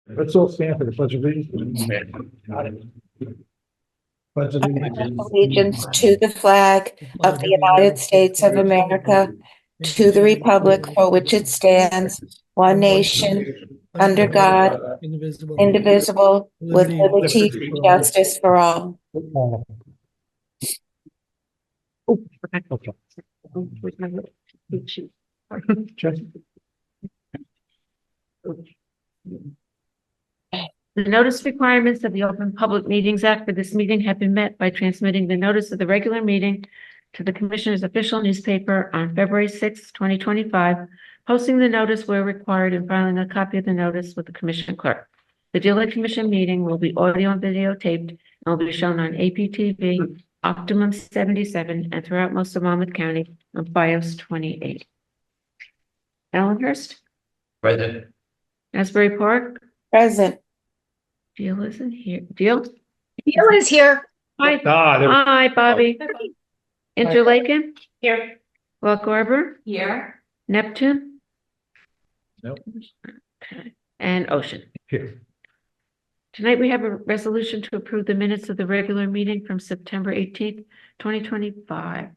Let's all stand for the pledge of allegiance. Pledge of Allegiance to the flag of the United States of America, to the republic for which it stands, one nation, under God, indivisible, with liberty and justice for all. The notice requirements of the Open Public Meetings Act for this meeting have been met by transmitting the notice of the regular meeting to the Commissioner's official newspaper on February 6, 2025, posting the notice where required and filing a copy of the notice with the Commission clerk. The Dealer Commission meeting will be audio and videotaped and will be shown on APTV, Optimum 77, and throughout most of Monmouth County on BIOS 28. Allenhurst, Present. Asbury Park, Present. Deal isn't here. Deal? Deal is here. Hi. Hi, Bobby. Interlaken? Here. Lock Harbor? Here. Neptune? Nope. Okay. And Ocean. Here. Tonight we have a resolution to approve the minutes of the regular meeting from September 18th, 2025.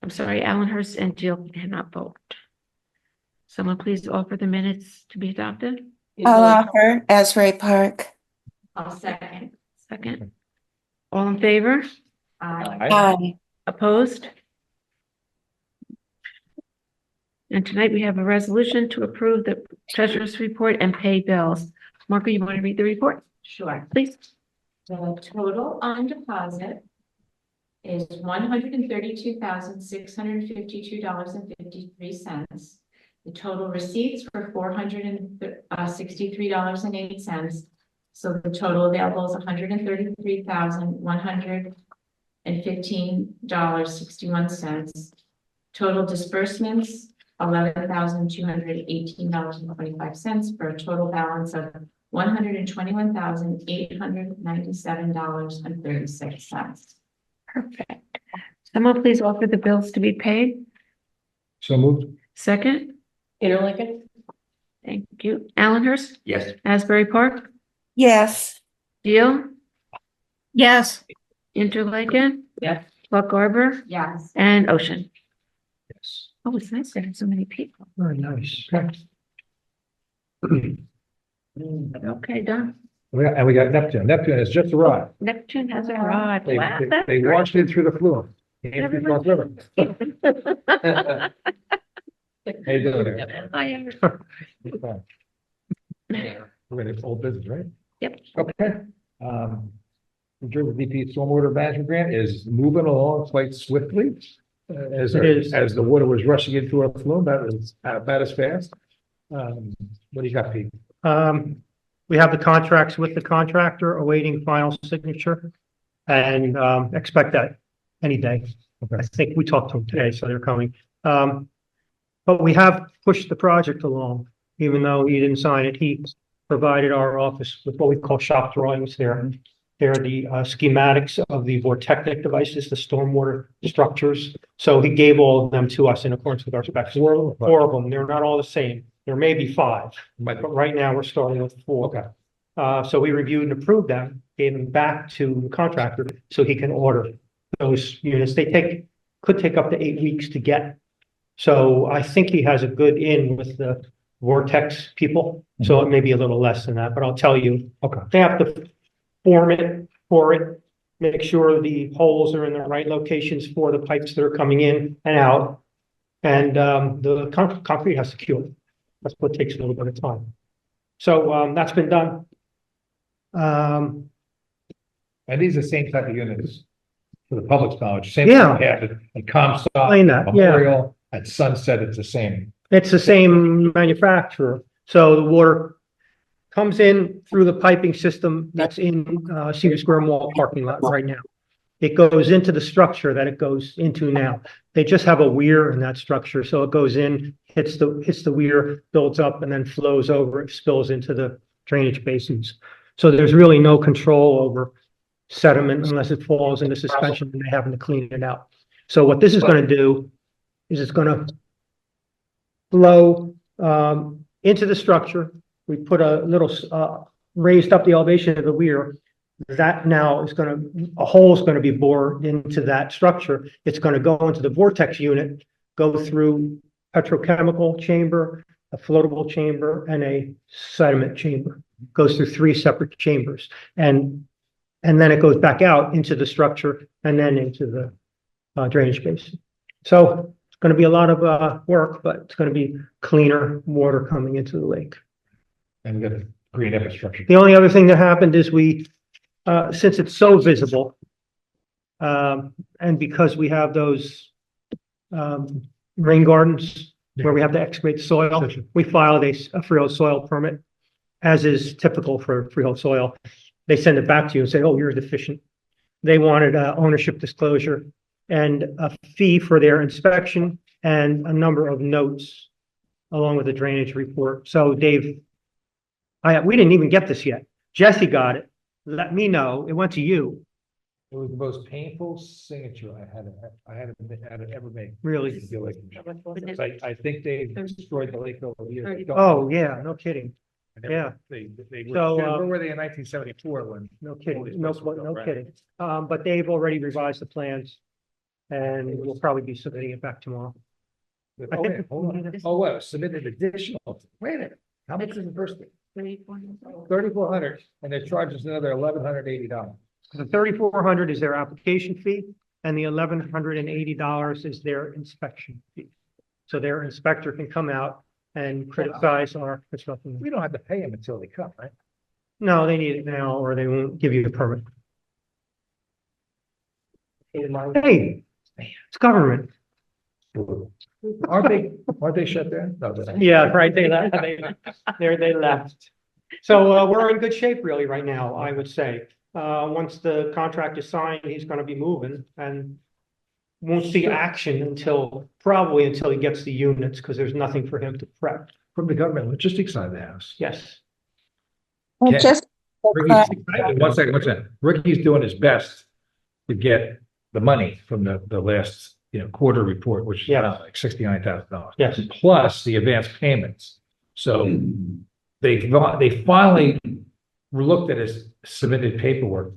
I'm sorry, Allenhurst and Jill cannot vote. Someone please offer the minutes to be adopted. I'll offer Asbury Park. I'll second. Second. All in favor? Aye. Opposed? And tonight we have a resolution to approve the treasurer's report and pay bills. Marco, you want to read the report, Sure. please? The total on deposit is $132,652.53. The total receipts were $463.08. So the total available is $133,115.61. Total disbursements, $11,218.25 for a total balance of $121,897.36. Perfect. Someone please offer the bills to be paid. So moved. Second. Interlaken? Thank you. Allenhurst, Yes. Asbury Park, Yes. Deal, Yes. Interlaken, Yes. Lock Harbor, Yes. and Ocean. Yes. Oh, it's nice to have so many people. Very nice. Okay, done. And we got Neptune. Neptune has just arrived. Neptune has arrived. They, Wow, they, that's they great. launched in through the flume. Came through North River. How you doing there? Hi, Eric. We're gonna old business, right? Yep. Okay. New Jersey DP Stormwater Management Grant is moving along quite swiftly. As the water was rushing into our flume, that was about as fast. What do you got, Pete? We have the contracts with the contractor awaiting final signature and expect that any day. Okay. I think we talked to them today, so they're coming. But we have pushed the project along, even though he didn't sign it. He provided our office with what we call shop drawings there. They're the schematics of the vortectic devices, the stormwater structures. So he gave all of them to us in accordance with our specs. Four of them. They're not all the same. There may be five, but right now we're starting with four. Okay. So we reviewed and approved them, gave them back to the contractor so he can order those units. They could take up to 8 weeks to get. So I think he has a good in with the Vortex people. So it may be a little less than that, but I'll tell you, Okay. they have to form it for it, make sure the holes are in the right locations for the pipes that are coming in and out. And the concrete has to cure. That's what takes a little bit of time. So that's been done. And these are the same type of units for the public's knowledge. Same Yeah. thing we have at Comstock, Explain that, yeah. Memorial, at Sunset, it's the same. It's the same manufacturer. So the water comes in through the piping system that's in Cedar Square Mall parking lot right now. It goes into the structure that it goes into now. They just have a weir in that structure. So it goes in, hits the weir, builds up, and then flows over. It spills into the drainage basins. So there's really no control over sediment unless it falls into suspension and they happen to clean it out. So what this is going to do is it's going to flow into the structure, we put a little, raised up the elevation of the weir. That now is a hole is gonna be bored into that structure. It's gonna go into the vortex unit, go through petrochemical chamber, a floatable chamber, and a sediment chamber. Goes through 3 separate chambers. And then it goes back out into the structure and then into the drainage basin. So it's gonna be a lot of work, but it's gonna be cleaner water coming into the lake. And we got the green infrastructure. The only other thing that happened is since it's so visible, and because we have those rain gardens where we have to excavate soil, we filed a freehold soil permit, as is typical for freehold soil. They send it back to you and say, oh, you're deficient. They wanted ownership disclosure and a fee for their inspection and a number of notes along with the drainage report. So Dave, we didn't even get this yet. Jesse got it. Let me know. It went to you. It was the most painful signature I had ever made. Really? I think they destroyed the lake over the years. Oh, yeah, no kidding. Yeah. They So, where were they in 1974 when? No kidding. all these No, places were built, no right? kidding. But they've already revised the plans and we'll probably be submitting it back tomorrow. I Oh, think- wait, hold on. Oh, what, submitted additional, wait a minute, how much is the first thing? 3,400, and they're charging us another $1,180. The 3,400 is their application fee and the $1,180 is their inspection fee. So their inspector can come out and criticize our construction. We don't have to pay them until they come, right? No, they need it now or they won't give you the permit. Hey, it's government. Aren't they shut down? No, they're not. Yeah, right, they left, they left. So, we're in good shape really right now, I would say. Once the contract is signed, he's gonna be moving and won't see action probably until he gets the units, because there's nothing for him to prep. From the government logistics side of the house. Yes. Well, Yeah. just One second. Ricky's doing his best to get the money from the last, quarter report, which is Yeah. about like $69,000. Yes. Plus the advance payments. So they finally looked at his submitted paperwork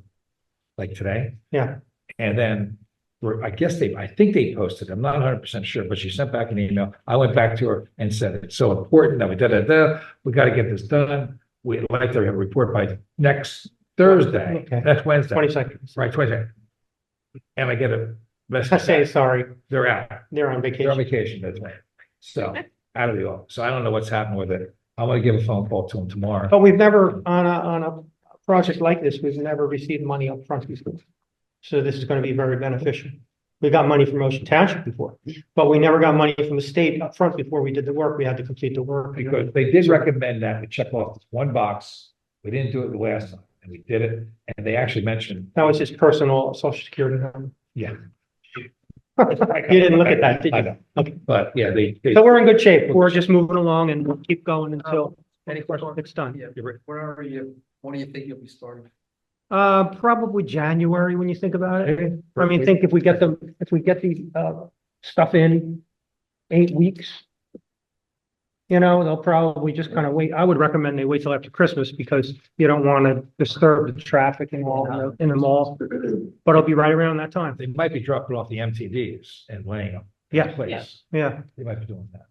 like today. Yeah. And then I think they posted, I'm not 100% sure, but she sent back an email. I went back to her and said, it's so important that we got to get this done. We'd like to have a report by next Thursday. Okay. That's Wednesday. 20 seconds. Right, 22nd. And I get a I message. say sorry, They're out. they're on They're on vacation. vacation, that's right. So, out of the office. So I don't know what's happened with it. I'm gonna give a phone call to them tomorrow. But we've never, on a project like this, we've never received money up front before. So this is gonna be very beneficial. We got money from Ocean Township before, but we never got money from the state up front before we did the work. We had to complete the work. Because they did recommend that we check off this one box. We didn't do it the last time, and we did it. And they actually mentioned, That was his personal social security number. yeah. You didn't look at that, did I you? know. Okay. But yeah, they. So we're in good shape. We're just moving along and we'll keep going until Any questions? it's done. You're right. Where are you, when do you think you'll be starting? Probably January when you think about it. I mean, think if we get the stuff in 8 weeks. They'll probably just kind of wait. I would recommend they wait till after Christmas because you don't want to disturb the traffic and all in the mall. But it'll be right around that time. They might be dropping off the MTVs and laying them. Yeah. In place. Yeah, They might be doing that.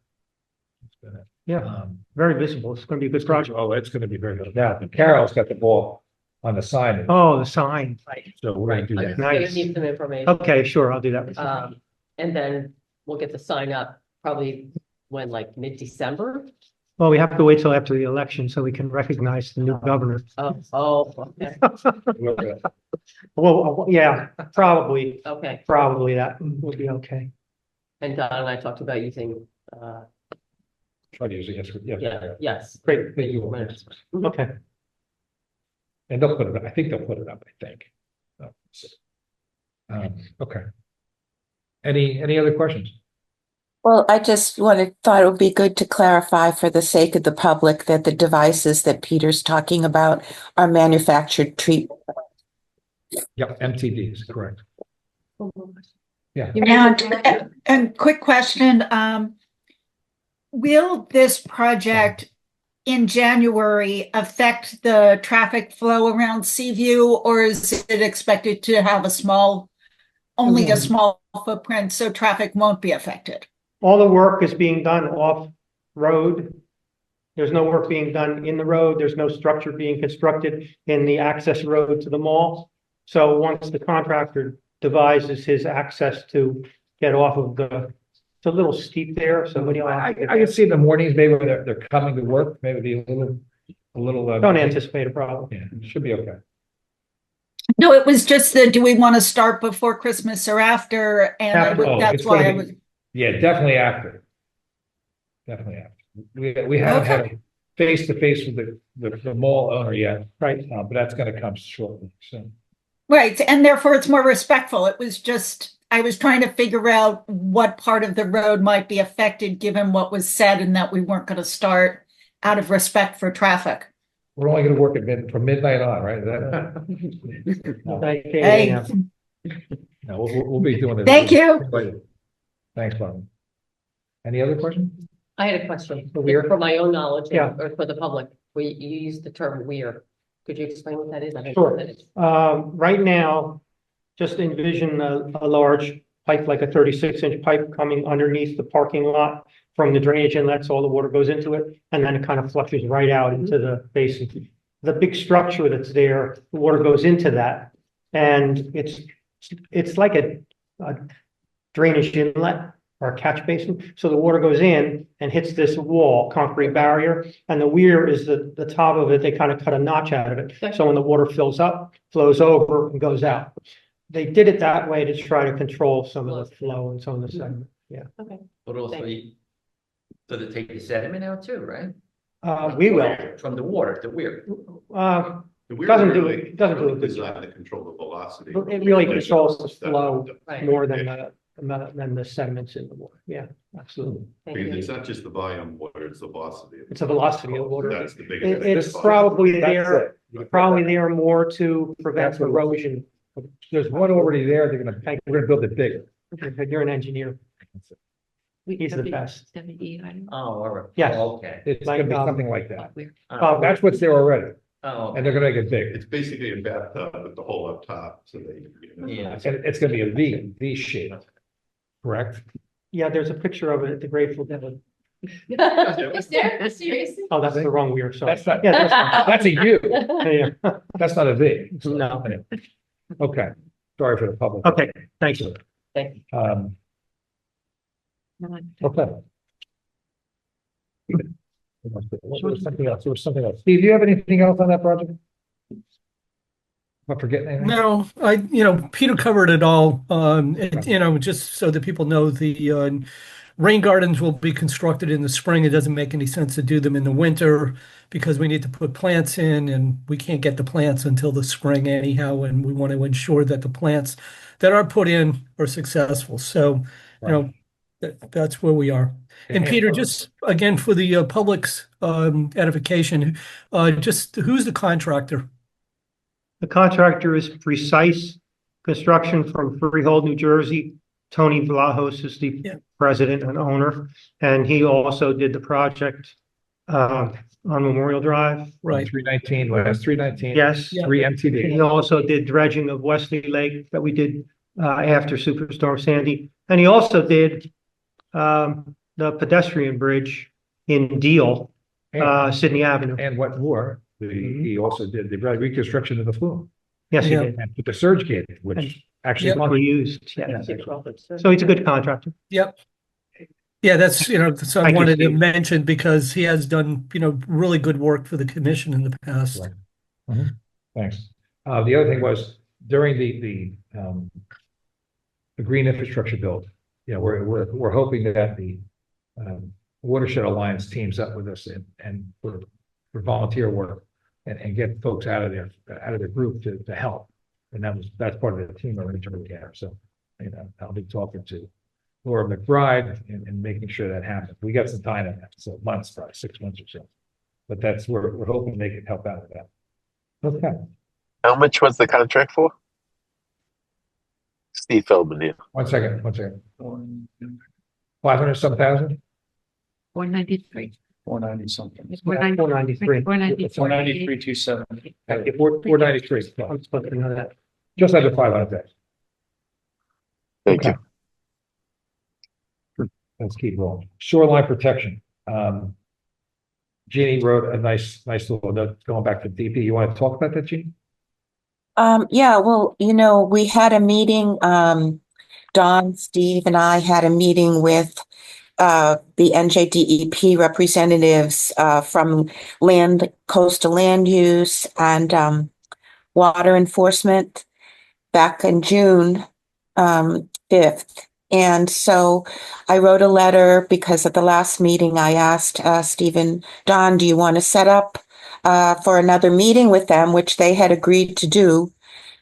It's gonna, yeah, very visible. It's going to be a good project. Oh, it's gonna be very good. Now, Carol's got the ball on the sign, Oh, the sign. so we're gonna do I'm that. just gonna Nice. need some information. Okay, sure, I'll do that. And then we'll get the sign up probably when, like mid-December? Well, we have to wait till after the election so we can recognize the new governor. Okay, We're good. Well, yeah, probably okay. that will be okay. And Don and I talked about using, Try to use it, yes. Great. They do it. Okay. And they'll put it up, I think they'll put it up, I think. Okay. Any other questions? Well, I just thought it would be good to clarify for the sake of the public that the devices that Peter's talking about are manufactured treatment. Yep, MTDs, correct. Yeah. And quick question, will this project in January affect the traffic flow around Seaview, or is it expected to have only a small footprint, so traffic won't be affected? All the work is being done off-road. There's no work being done in the road. There's no structure being constructed in the access road to the mall. So once the contractor devises his access to get off of it's a little steep there, so I can see in the mornings, maybe when they're coming to work, maybe be a little. Don't anticipate a problem. Yeah, it should be okay. No, it was just that, do we want to start before Christmas or after? And After. that's It's why gonna I be- was, Yeah, definitely after. Definitely after. We haven't had a face-to-face with the mall owner yet, Right. but that's gonna come shortly, so. right, and therefore it's more respectful. It was just, I was trying to figure out what part of the road might be affected, given what was said, and that we weren't going to start out of respect for traffic. We're only gonna work from midnight on, right? Is that- No, Hey, no, we'll be doing it. Thank you. Thanks, Bob. Any other questions? I had a question The weir? for my own knowledge Yeah. or for the public. You used the term weir. Could you explain what that is? I don't know Sure. what that is. Right now, just envision a large pipe, like a 36-inch pipe coming underneath the parking lot from the drainage inlets, all the water goes into it, and then it kind of flushes right out into the basin. The big structure that's there, the water goes into that, and it's like a drainage inlet or a catch basin. So the water goes in and hits this wall, concrete barrier, and the weir is the top of it. They kind of cut a notch out of it. So when the water fills up, flows over and goes out. They did it that way to try to control some of the flow and some of the sediment. Yeah. Okay. But also, Thank does it take the sediment out too, right? We will. From the water, the weir. The weir Doesn't do really- it- doesn't do a good Designed to control the velocity. It really controls the flow Right. more than the sediments in the water. Yeah, absolutely. Thank Because you. it's not just the volume of water, it's the velocity. It's the velocity of water. That's the biggest. It's thing. probably That's there, it. probably there more to prevent That's what- erosion. There's one already there, we're gonna build it bigger. You're an engineer. He's the best. Oh, all right. Yes. Oh, okay. It's Like, gonna be something like that. Oh, That's what's there already, oh, and they're gonna make it big. It's basically a bathtub with the hole up top, so that you can. Yeah. And it's gonna be a V shape, correct? Yeah, there's a picture of it at the Grateful Dead. Is there, seriously? Oh, that's the wrong weir, sorry. That's not, Yeah, that's that's a U, yeah. that's not a V. No. Okay, sorry for the public. Okay, thank you. Thank you. Okay. There was something else. Steve, do you have anything else on that project? Am I forgetting anything? No, Peter covered it all. Just so that people know, the rain gardens will be constructed in the spring. It doesn't make any sense to do them in the winter because we need to put plants in and we can't get the plants until the spring anyhow. And we want to ensure that the plants that are put in are successful. So, that's where we are. And Peter, just again, for the public's edification, just who's the contractor? The contractor is Precise Construction from Freehold, New Jersey. Tony Vlahos is the president and owner, and he also did the project on Memorial Drive. Right. 319, last 319. Yes. Three MTD. He also did dredging of Wesley Lake that we did after Superstorm Sandy. And he also did the pedestrian bridge in Deal, Sydney Avenue. And what more, he also did the reconstruction of the flume. Yes, he Yeah. did. And put the surge gate, which actually. Yep. We used, yeah. So he's a good contractor. Yep. Yeah, that's, so I Thank you, wanted to Steve. mention because he has done, really good work for the commission in the past. Right. Thanks. The other thing was during the green infrastructure build, we're hoping that the Watershed Alliance teams up with us and for volunteer work and get folks out of their group to help. And that's part of the team arrangement we have. So, I'll be talking to Laura McBride and making sure that happens. We got some time in that, so months, probably 6 months or so. But we're hoping they can help out with that. Okay. How much was the contract for? Steve Feldman here. One second. 500 some thousand? 493. 490 something. It's 493. 493, 270. 493. I'm supposed to know that. Just under 500 days. Thank Okay. Let's keep rolling. Shoreline protection. Jeannie wrote a nice little note going back to DP. You want to talk about that, Jeannie? Yeah, well, we had a meeting, Don, Steve, and I had a meeting with the NJDEP representatives from coastal land use and water enforcement back in June 5th. And so I wrote a letter because at the last meeting I asked Steve and Don, do you want to set up for another meeting with them, which they had agreed to do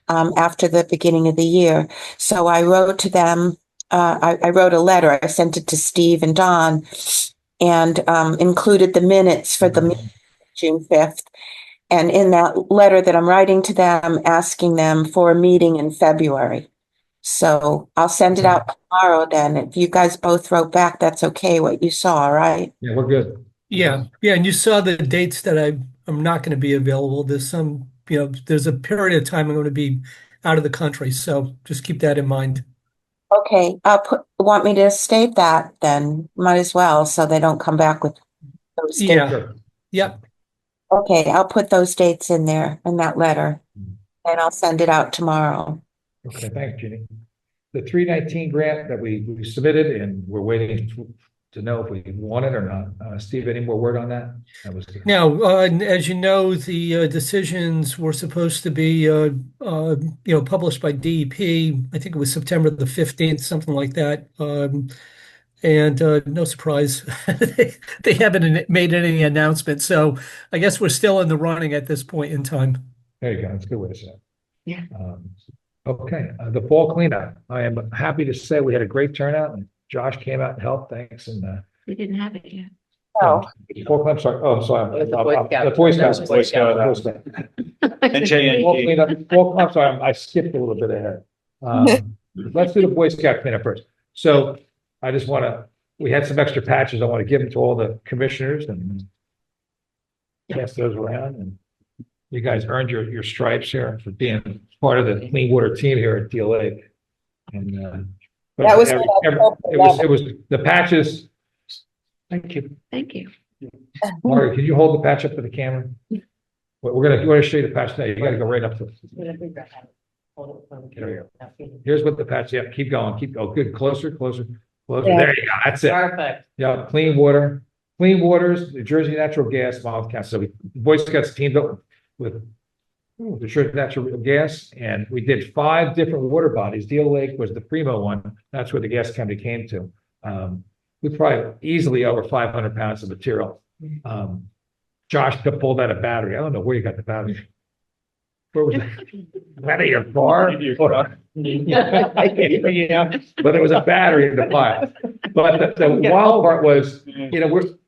after the beginning of the year. So I wrote to them, I wrote a letter, I sent it to Steve and Don and included the minutes for the meeting June 5th. And in that letter that I'm writing to them, asking them for a meeting in February. So I'll send it out tomorrow then. If you guys both wrote back, that's okay, what you saw, right? Yeah, we're good. Yeah, and you saw the dates that I'm not going to be available. There's some, there's a period of time I'm going to be out of the country, so just keep that in mind. Okay, want me to state that then? Might as well, so they don't come back with those dates. Yeah, yep. Okay, I'll put those dates in there, in that letter, and I'll send it out tomorrow. Okay, thanks, Jeannie. The 319 grant that we submitted and we're waiting to know if we want it or not. Steve, any more word on that? That was good. Now, as you know, the decisions were supposed to be, published by DEP. I think it was September the 15th, something like that. And no surprise, they haven't made any announcement. So I guess we're still in the running at this point in time. There you go. That's a good way to say it. Yeah. Okay, the fall cleanup. I am happy to say we had a great turnout and Josh came out and helped. Thanks. And We didn't have it yet. Oh, fall cleanup, sorry. Oh, I'm sorry. It was the Boy Scout. The Boy Scouts. Boy Scout. Boy Scout. Fall cleanup. I'm sorry. I skipped a little bit ahead. Let's do the Boy Scout cleanup first. So I just we had some extra patches. I want to give them to all the commissioners and pass those around. And you guys earned your stripes here for being part of the clean water team here at Deal Lake. And that was it was the patches. Thank you. Thank you. Mario, can you hold the patch up to the camera? We're gonna show you the patch now. You gotta go right up to Here's what the patch. Yeah, keep going. Good. Closer. Yeah. There you go. That's it. Perfect. Yeah, clean water. Clean Waters, New Jersey Natural Gas, Miles County. So Boy Scouts teamed up with New Jersey Natural Gas, and we did 5 different water bodies. Deal Lake was the primo one. That's where the gas company came to. We probably easily over 500 pounds of material. Josh pulled out a battery. I don't know where you got the battery. Where was it? Out of your car? Yeah, but it was a battery in the pile. But the wild part was,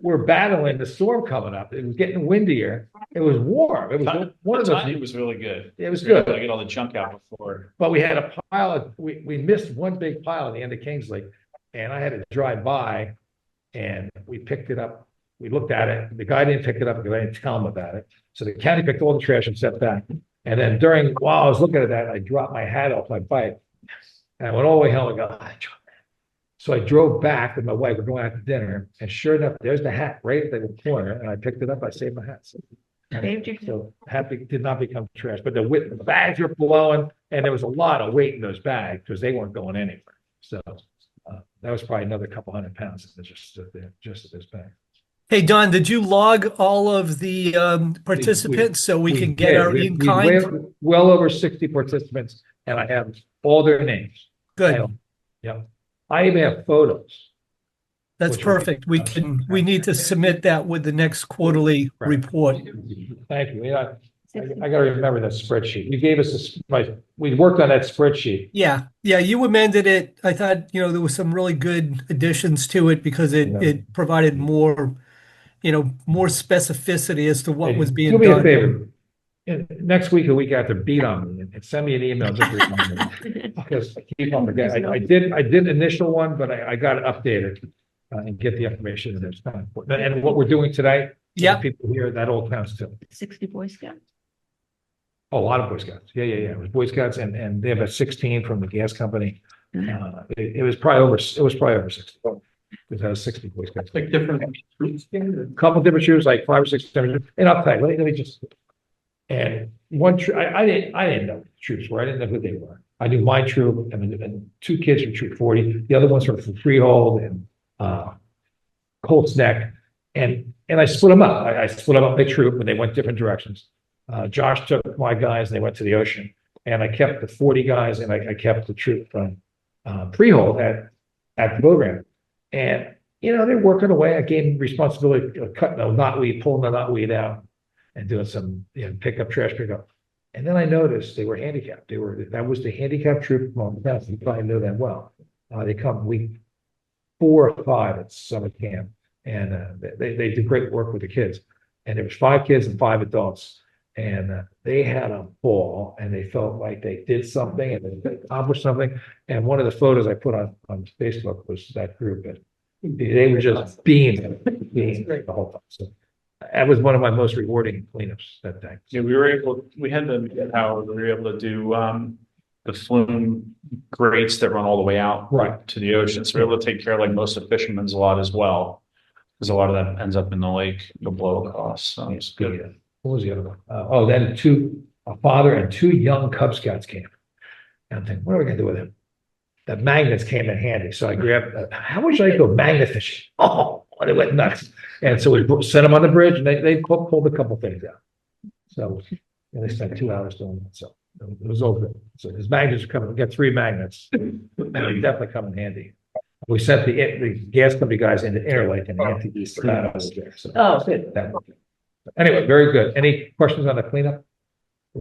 we're battling the storm coming up. It was getting windier. It was warm. It was one of those. It was really good. It was good. To get all the junk out before. But we had a pile we missed one big pile at the end of Kingsley, and I had to drive by, and we picked it up. We looked at it. The guy didn't pick it up because I didn't tell him about it. So the county picked all the trash and set back. And then while I was looking at that, I dropped my hat off my bike. And I went all the way home and go, so I drove back with my wife. We're going out to dinner. And sure enough, there's the hat right at the corner. And I picked it up. I saved my hat. So happy did not become trash. But the bags were blowing. And there was a lot of weight in those bags because they weren't going anywhere. So that was probably another couple 100 pounds that just stood there, just at this bag. Hey, Don, did you log all of the participants so we can get our in-kind? Well over 60 participants, and I have all their names. Good. Yeah. I even have photos. That's perfect. We need to submit that with the next quarterly report. Thank you. I got to remember that spreadsheet. You gave us we worked on that spreadsheet. Yeah. You amended it. I thought, there was some really good additions to it because it provided more specificity as to what was being done. Do me a favor. Next week, a week after, beat on me and send me an email. Because I keep on forgetting. I did initial one, but I got it updated. and get the information, and it's kind of important. And what we're doing today, Yeah. people here, that all counts too. 60 Boy Scouts. Oh, a lot of Boy Scouts. Yeah. It was Boy Scouts and they have a 16 from the gas company. It was probably over 60. Because I was 60 Boy Scouts. Like different. A couple different troops, like 5 or 6 different, and I'll tell you, let me just. And one troop, I didn't know who the troops were. I didn't know who they were. I knew my troop and 2 kids from Troop 40. The other ones were from Freehold and Colts Neck. And I split them up. I split up my troop and they went different directions. Josh took my guys and they went to the ocean. And I kept the 40 guys and I kept the troop from Freehold at the program. And, they're working away. I gave them responsibility of cutting the knotweed, pulling the knotweed out and doing some, trash pickup. And then I noticed they were handicapped. That was the handicapped troop from Montana. You probably know them well. They come week 4 or 5 at summer camp. And they did great work with the kids. And there was 5 kids and 5 adults. And they had a ball and they felt like they did something and they accomplished something. And one of the photos I put on Facebook was that group. And they were just being the whole time. So that was one of my most rewarding cleanups that day. Yeah, we had how we were able to do the flume grates that run all the way out Right to the ocean. So we're able to take care of like most of fishermen's a lot as well. Because a lot of that ends up in the lake, the blow across. So it's good. What was the other one? Then a father and 2 young Cub Scouts came. And I'm thinking, what are we gonna do with them? The magnets came in handy. So I grabbed, how much I go magnet fishing? Oh, they went nuts. And so we sent them on the bridge and they pulled a couple things out. So they spent 2 hours doing that. So it was all good. So his magnets are coming. We got 3 magnets. And they definitely come in handy. We sent the gas company guys into Interlake and the APTV for that over there. So good. that worked. Anyway, very good. Any questions on the cleanup?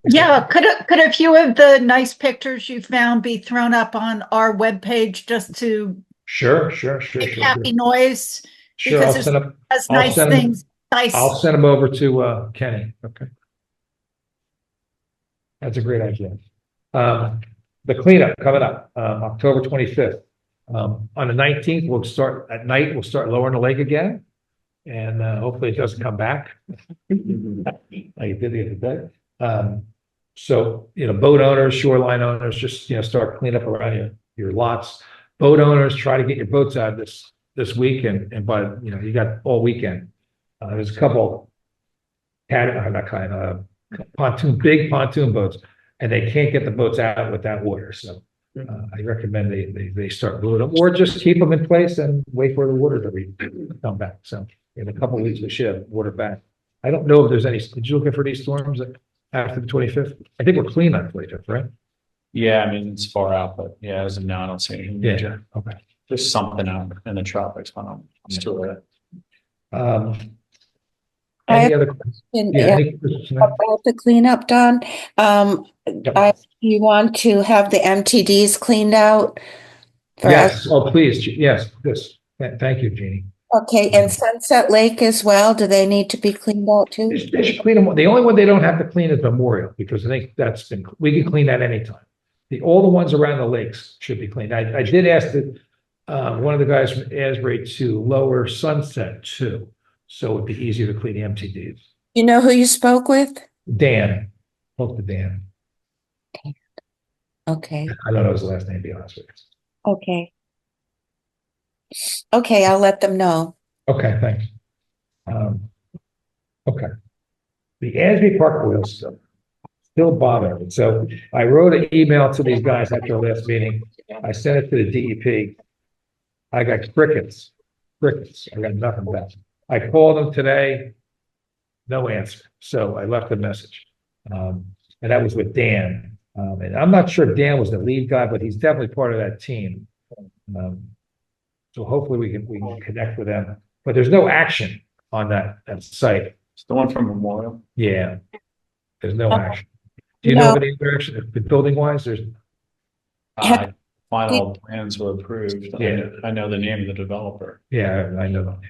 Yeah, could a few of the nice pictures you found be thrown up on our webpage just to Sure. make happy noise? Sure, Because I'll send them. As I'll nice send 'em- things, nice. I'll send them over to Kenny. Okay. That's a great idea. The cleanup coming up, October 25th. On the 19th, we'll start at night, we'll start lowering the lake again. And hopefully it doesn't come back. Like it did the other day. So, boat owners, shoreline owners, just, start cleaning up around your lots. Boat owners, try to get your boats out this week and by, you got all weekend. There's a couple big pontoon boats, and they can't get the boats out with that water. So I recommend they start moving them, or just keep them in place and wait for the water to come back. So in a couple of weeks, we should have water back. I don't know if there's any. Did you look for these storms after the 25th? I think we're clean on the 25th, right? Yeah, I mean, it's far out, but yeah, as of now, I don't see anything major. Okay. There's something out in the tropics, but it's too early. Any other questions? Any questions? About the cleanup, Don. You want to have the MTDs cleaned out? Yes. Oh, please. Yes. Thank you, Jeannie. Okay, and Sunset Lake as well. Do they need to be cleaned out too? They should clean them. The only one they don't have to clean is Memorial, because I think we can clean that anytime. All the ones around the lakes should be cleaned. I did ask one of the guys from Asbury to lower Sunset too, so it'd be easier to clean the MTDs. You know who you spoke with? Dan. Spoke to Dan. Okay. I don't know his last name, to be honest with you. Okay. Okay, I'll let them know. Okay, thanks. Okay. The Asbury Park oil still bothering me. So I wrote an email to these guys after our last meeting. I sent it to the DEP. I got crickets. I got nothing back. I called them today. No answer. So I left a message. And that was with Dan. And I'm not sure Dan was the lead guy, but he's definitely part of that team. So hopefully we can connect with them. But there's no action on that site. It's the one from Memorial. Yeah. There's no action. Do you know of any other action? Building wise, there's Final plans were approved. Yeah. I know the name of the developer. yeah, I know that.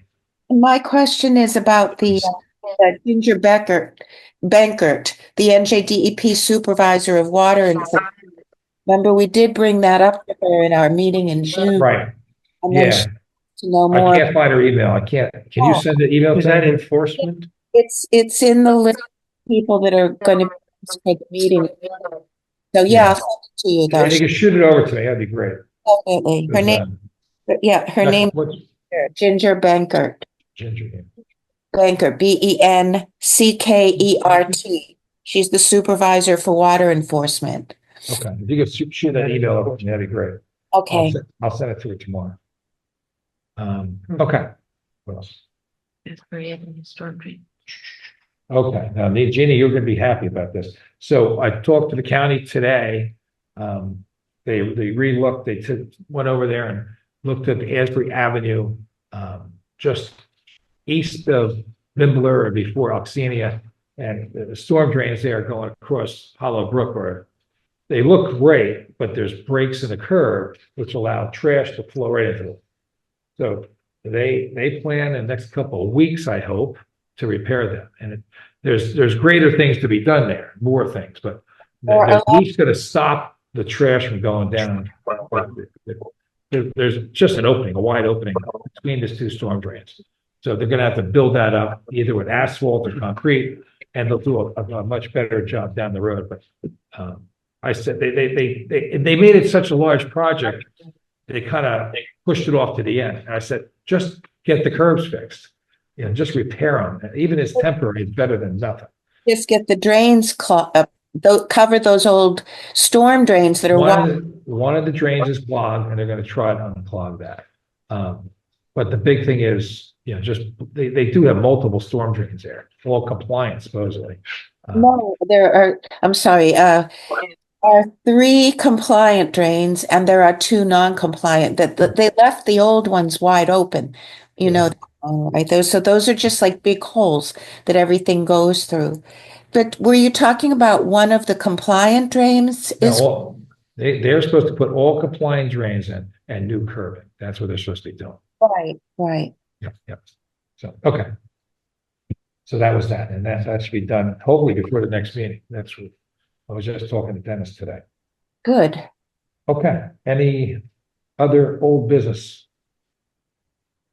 My question is about the Ginger Bankert, the NJDEP supervisor of water. And remember, we did bring that up to her in our meeting in June. Right. And then Yeah. to know I more. can't find her email. I can't. Can you send an email? Is to that me? enforcement? It's in the list of people that are going to take the meeting. So yeah, I'll send it to you though. If you can shoot it over to me, that'd be great. Definitely. Her name, yeah, her name What's is Ginger Bankert. Ginger name? Banker, Benkert. She's the supervisor for water enforcement. Okay, if you could shoot that email over to me, that'd be great. Okay. I'll send it to her tomorrow. Okay. What else? Asbury Avenue storm drain. Okay, now, Jeannie, you're gonna be happy about this. So I talked to the county today. They re-looked, went over there and looked at the Asbury Avenue, just east of Mimbler or before Oxenia. And the storm drains there going across Hollow Brook, or they look great, but there's breaks in the curb which allow trash to flow right into them. So they plan in the next couple of weeks, I hope, to repair them. And there's greater things to be done there, more things, but they're at least going to stop the trash from going down. There's just an opening, a wide opening between these two storm drains. So they're going to have to build that up either with asphalt or concrete, and they'll do a much better job down the road. But I said they made it such a large project, they kind of pushed it off to the end. And I said, just get the curbs fixed, just repair them. Even if it's temporary, it's better than nothing. Just get the drains cover those old storm drains that are One of the drains is clogged, and they're going to try to unclog that. But the big thing is, just they do have multiple storm drains there, all compliant supposedly. No, I'm sorry, are 3 compliant drains and there are 2 non-compliant that they left the old ones wide open, right? Those are just like big holes that everything goes through. But were you talking about one of the compliant drains? They're supposed to put all compliant drains in and new curbing. That's what they're supposed to be doing. Right. Yep. So, okay. So that was that, and that should be done hopefully before the next meeting. That's what I was just talking to Dennis today. Good. Okay. Any other old business?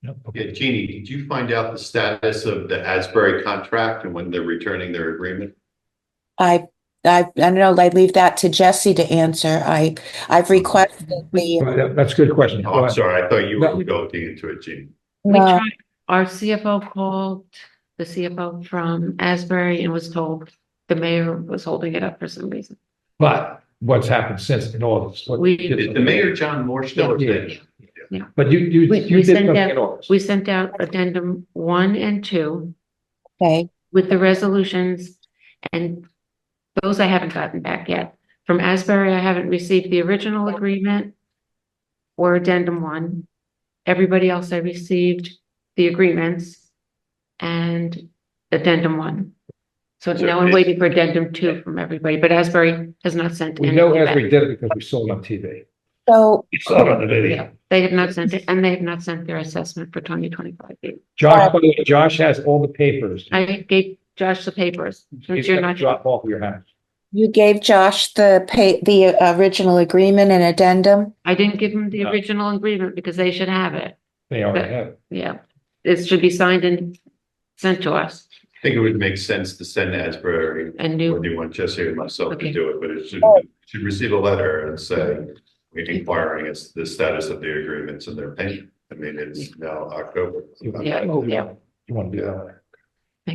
Nope. Okay. Yeah, Jeannie, did you find out the status of the Asbury contract and when they're returning their agreement? I don't know, I leave that to Jesse to answer. I've requested That's a good question. Oh, I'm sorry. I thought you were going into it, Jeannie. We tried, our CFO called the CFO from Asbury and was told the mayor was holding it up for some reason. But what's happened since in August? Is the mayor John Moore still there? Yeah. But you did something in August. We sent out addendum 1 and 2. Okay. With the resolutions, and those I haven't gotten back yet. From Asbury, I haven't received the original agreement or addendum 1. Everybody else I received the agreements and addendum 1. So now I'm waiting for addendum 2 from everybody, but Asbury has not sent We anything know back. Asbury did it because we saw it on TV. So We saw it on the video. They have not sent it, and they have not sent their assessment for 2025. Josh has all the papers. I gave Josh the papers, since He's you're gonna not. drop off your hands. you gave Josh the original agreement and addendum? I didn't give them the No. original agreement because they should have it. They already have it. Yeah, it should be signed and sent to us. I think it would make sense to send Asbury, And new, or do you want Jesse or myself Okay. to do it, but it should receive a letter and say, we're inquiring as the status of the agreements and their payment. I mean, it's now October. Yeah. You want to do that?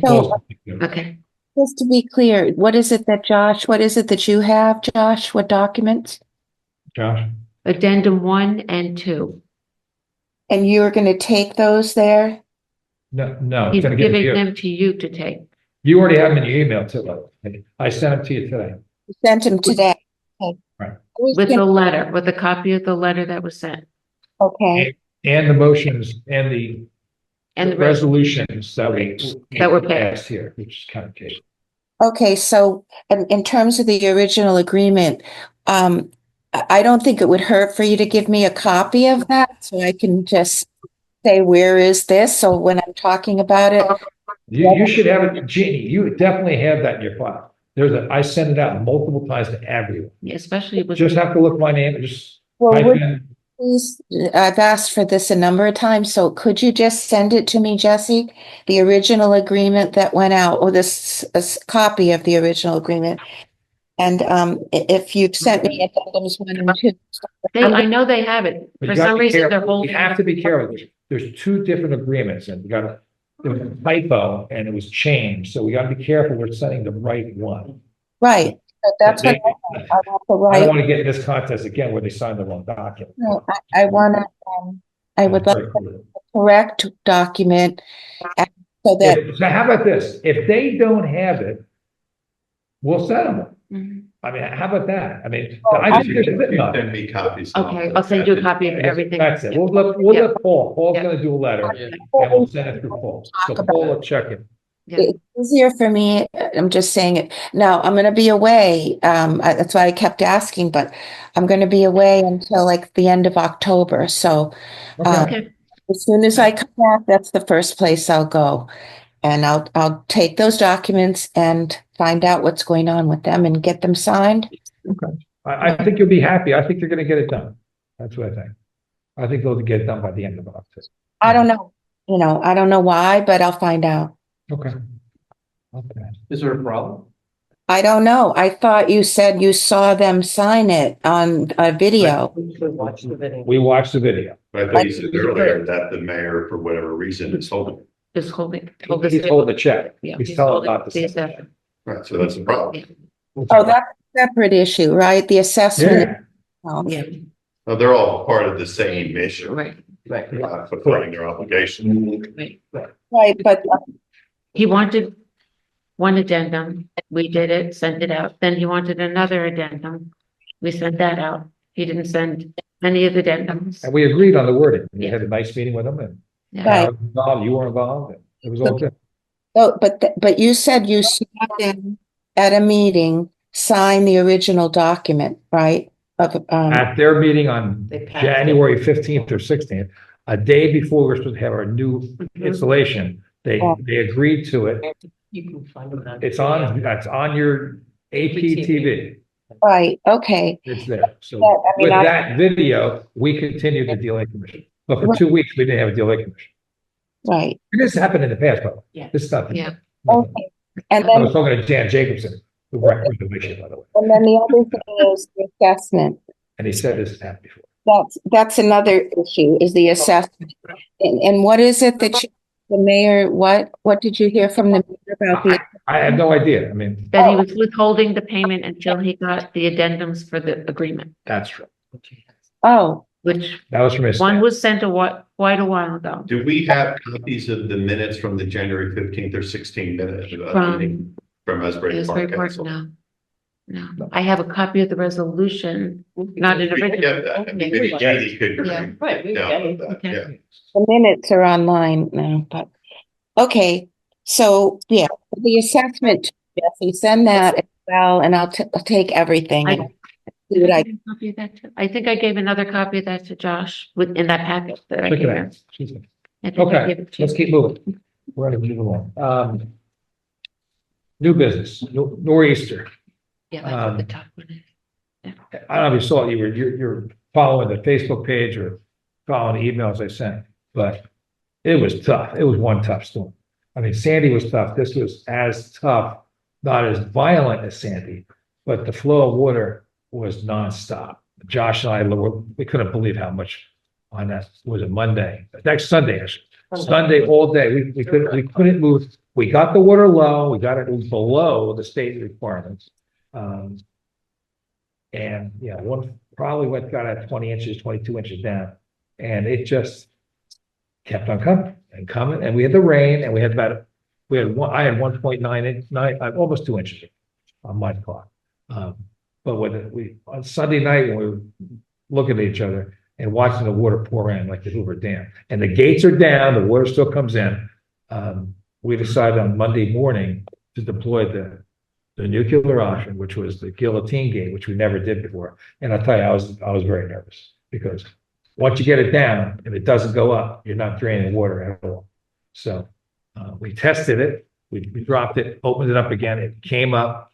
So, okay. just to be clear, what is it that you have, Josh? What documents? Josh? Addendum 1 and 2. And you're going to take those there? No. He's it's gonna give it giving to you. them to you to take. You already have them in your email too. I sent them to you today. You sent them today. Okay. Right. With the letter, with a copy of the letter that was sent. Okay. And the motions and the And the resolutions that were passed here, which is kind of case. Okay, so in terms of the original agreement, I don't think it would hurt for you to give me a copy of that so I can just say, where is this? So when I'm talking about it. You should have it, Jeannie, you definitely have that in your file. I send it out multiple times to everyone. Yeah, especially with. Just have to look my name and just Well, type would- in Please, I've asked for this a number of times, so could you just send it to me, Jesse? The original agreement that went out, or this, copy of the original agreement? And if you've sent me addendums 1 and 2. I know they have it. But For you have some to be reason, they're careful. holding. You have to be careful. There's two different agreements and there was a typo and it was changed. So we gotta be careful. We're sending the right one. Right, but that's what I want the I don't right. want to get in this contest again where they signed the wrong document. No, I want to, I would like the correct document. and So that, So how about this? If they don't have it, we'll send them. Mhm. I mean, how about that? I mean, Oh, I just, You can send me copies. Okay, I'll send you a copy of everything. that's it. We'll let Paul, Paul's Yeah. gonna do a letter Yeah. and we'll send it through Paul. So Paul will check it. Yeah. it's easier for me, I'm just saying it. Now, I'm gonna be away, that's why I kept asking, but I'm gonna be away until like the end of October, so Okay, as soon as I come back, that's the first place I'll go. And I'll take those documents and find out what's going on with them and get them signed. I think you'll be happy. I think they're gonna get it done. That's what I think. I think they'll get it done by the end of October. I don't know, I don't know why, but I'll find out. Okay. Okay. Is there a problem? I don't know. I thought you said you saw them sign it on a video. Watch the video. We watched the video. But I thought you said earlier that the mayor, for whatever reason, is holding. just holding. He's holding the check. Yeah, He's telling holding not to. the assessment. Right, so that's a problem. Oh, that's a separate issue, right? The assessment. Yeah. Oh, Yeah, Well, they're all part of the same issue, right, fulfilling their obligation. right. right, but He wanted one addendum. We did it, sent it out. Then he wanted another addendum. We sent that out. He didn't send any of the addendums. And we agreed on the wording. We had a nice meeting with them and Yeah. Right. I was involved, you were involved. And it was all good. oh, but you said you saw them at a meeting sign the original document, right? Of At their meeting on They passed it. January 15th or 16th, a day before we we're supposed to have our new installation, they agreed to it. You can find them on. That's on your APTV. right, okay. It's there. So Yeah, I mean, with that video, we continued the DLA commission. But for 2 weeks, we didn't have a DLA commission. Right, And this happened in the past, by the way. Yeah. This stuff. Yeah. okay. And I was then, talking to Jan Jacobson, who ran the commission, by the way, the other thing is the assessment. and he said this has happened before. That's another issue, is the assessment. And what is it that the mayor, what did you hear from the mayor about the? I have no idea. I mean, That he was withholding the payment until he got the addendums for the agreement, that's true. Oh, which That was from his. one was sent quite a while ago. Do we have copies of the minutes from the January 15th or 16th minutes? From From Asbury Asbury Park Park, Council? no. I have a copy of the resolution, not an We can original. get that. I mean, maybe Katie could Yeah. bring Right, we down get it. that, Okay. yeah. the minutes are online now, but, okay. So, yeah, the assessment, Jesse, send that as well, and I'll take everything. and see what I Copy of that too. I think I gave another copy of that to Josh in that packet that I Look gave at him. that. Excuse me. I think I Okay, gave it to you. let's keep moving. We're gonna move along. New business, nor'easter. Yeah, that's at the um, top. wasn't it? I don't know if you saw it, you're following the Facebook page or following the emails I sent, but it was tough. It was one tough storm. I mean, Sandy was tough. This was as tough, not as violent as Sandy, but the flow of water was nonstop. Josh and I, we couldn't believe how much on that, was it Monday? Next Sunday, actually. Sunday all day. We couldn't move. We got the water low. We got it below the state requirements. And yeah, one probably got at 20 inches, 22 inches down. And it just kept on coming and coming. And we had the rain and I had 1.9, almost 2 inches on my clock. But on Sunday night, when we were looking at each other and watching the water pour in like the Hoover Dam, and the gates are down, the water still comes in. We decided on Monday morning to deploy the nuclear option, which was the guillotine gate, which we never did before. And I'll tell you, I was very nervous because once you get it down, if it doesn't go up, you're not draining water at all. So we tested it, we dropped it, opened it up again, it came up,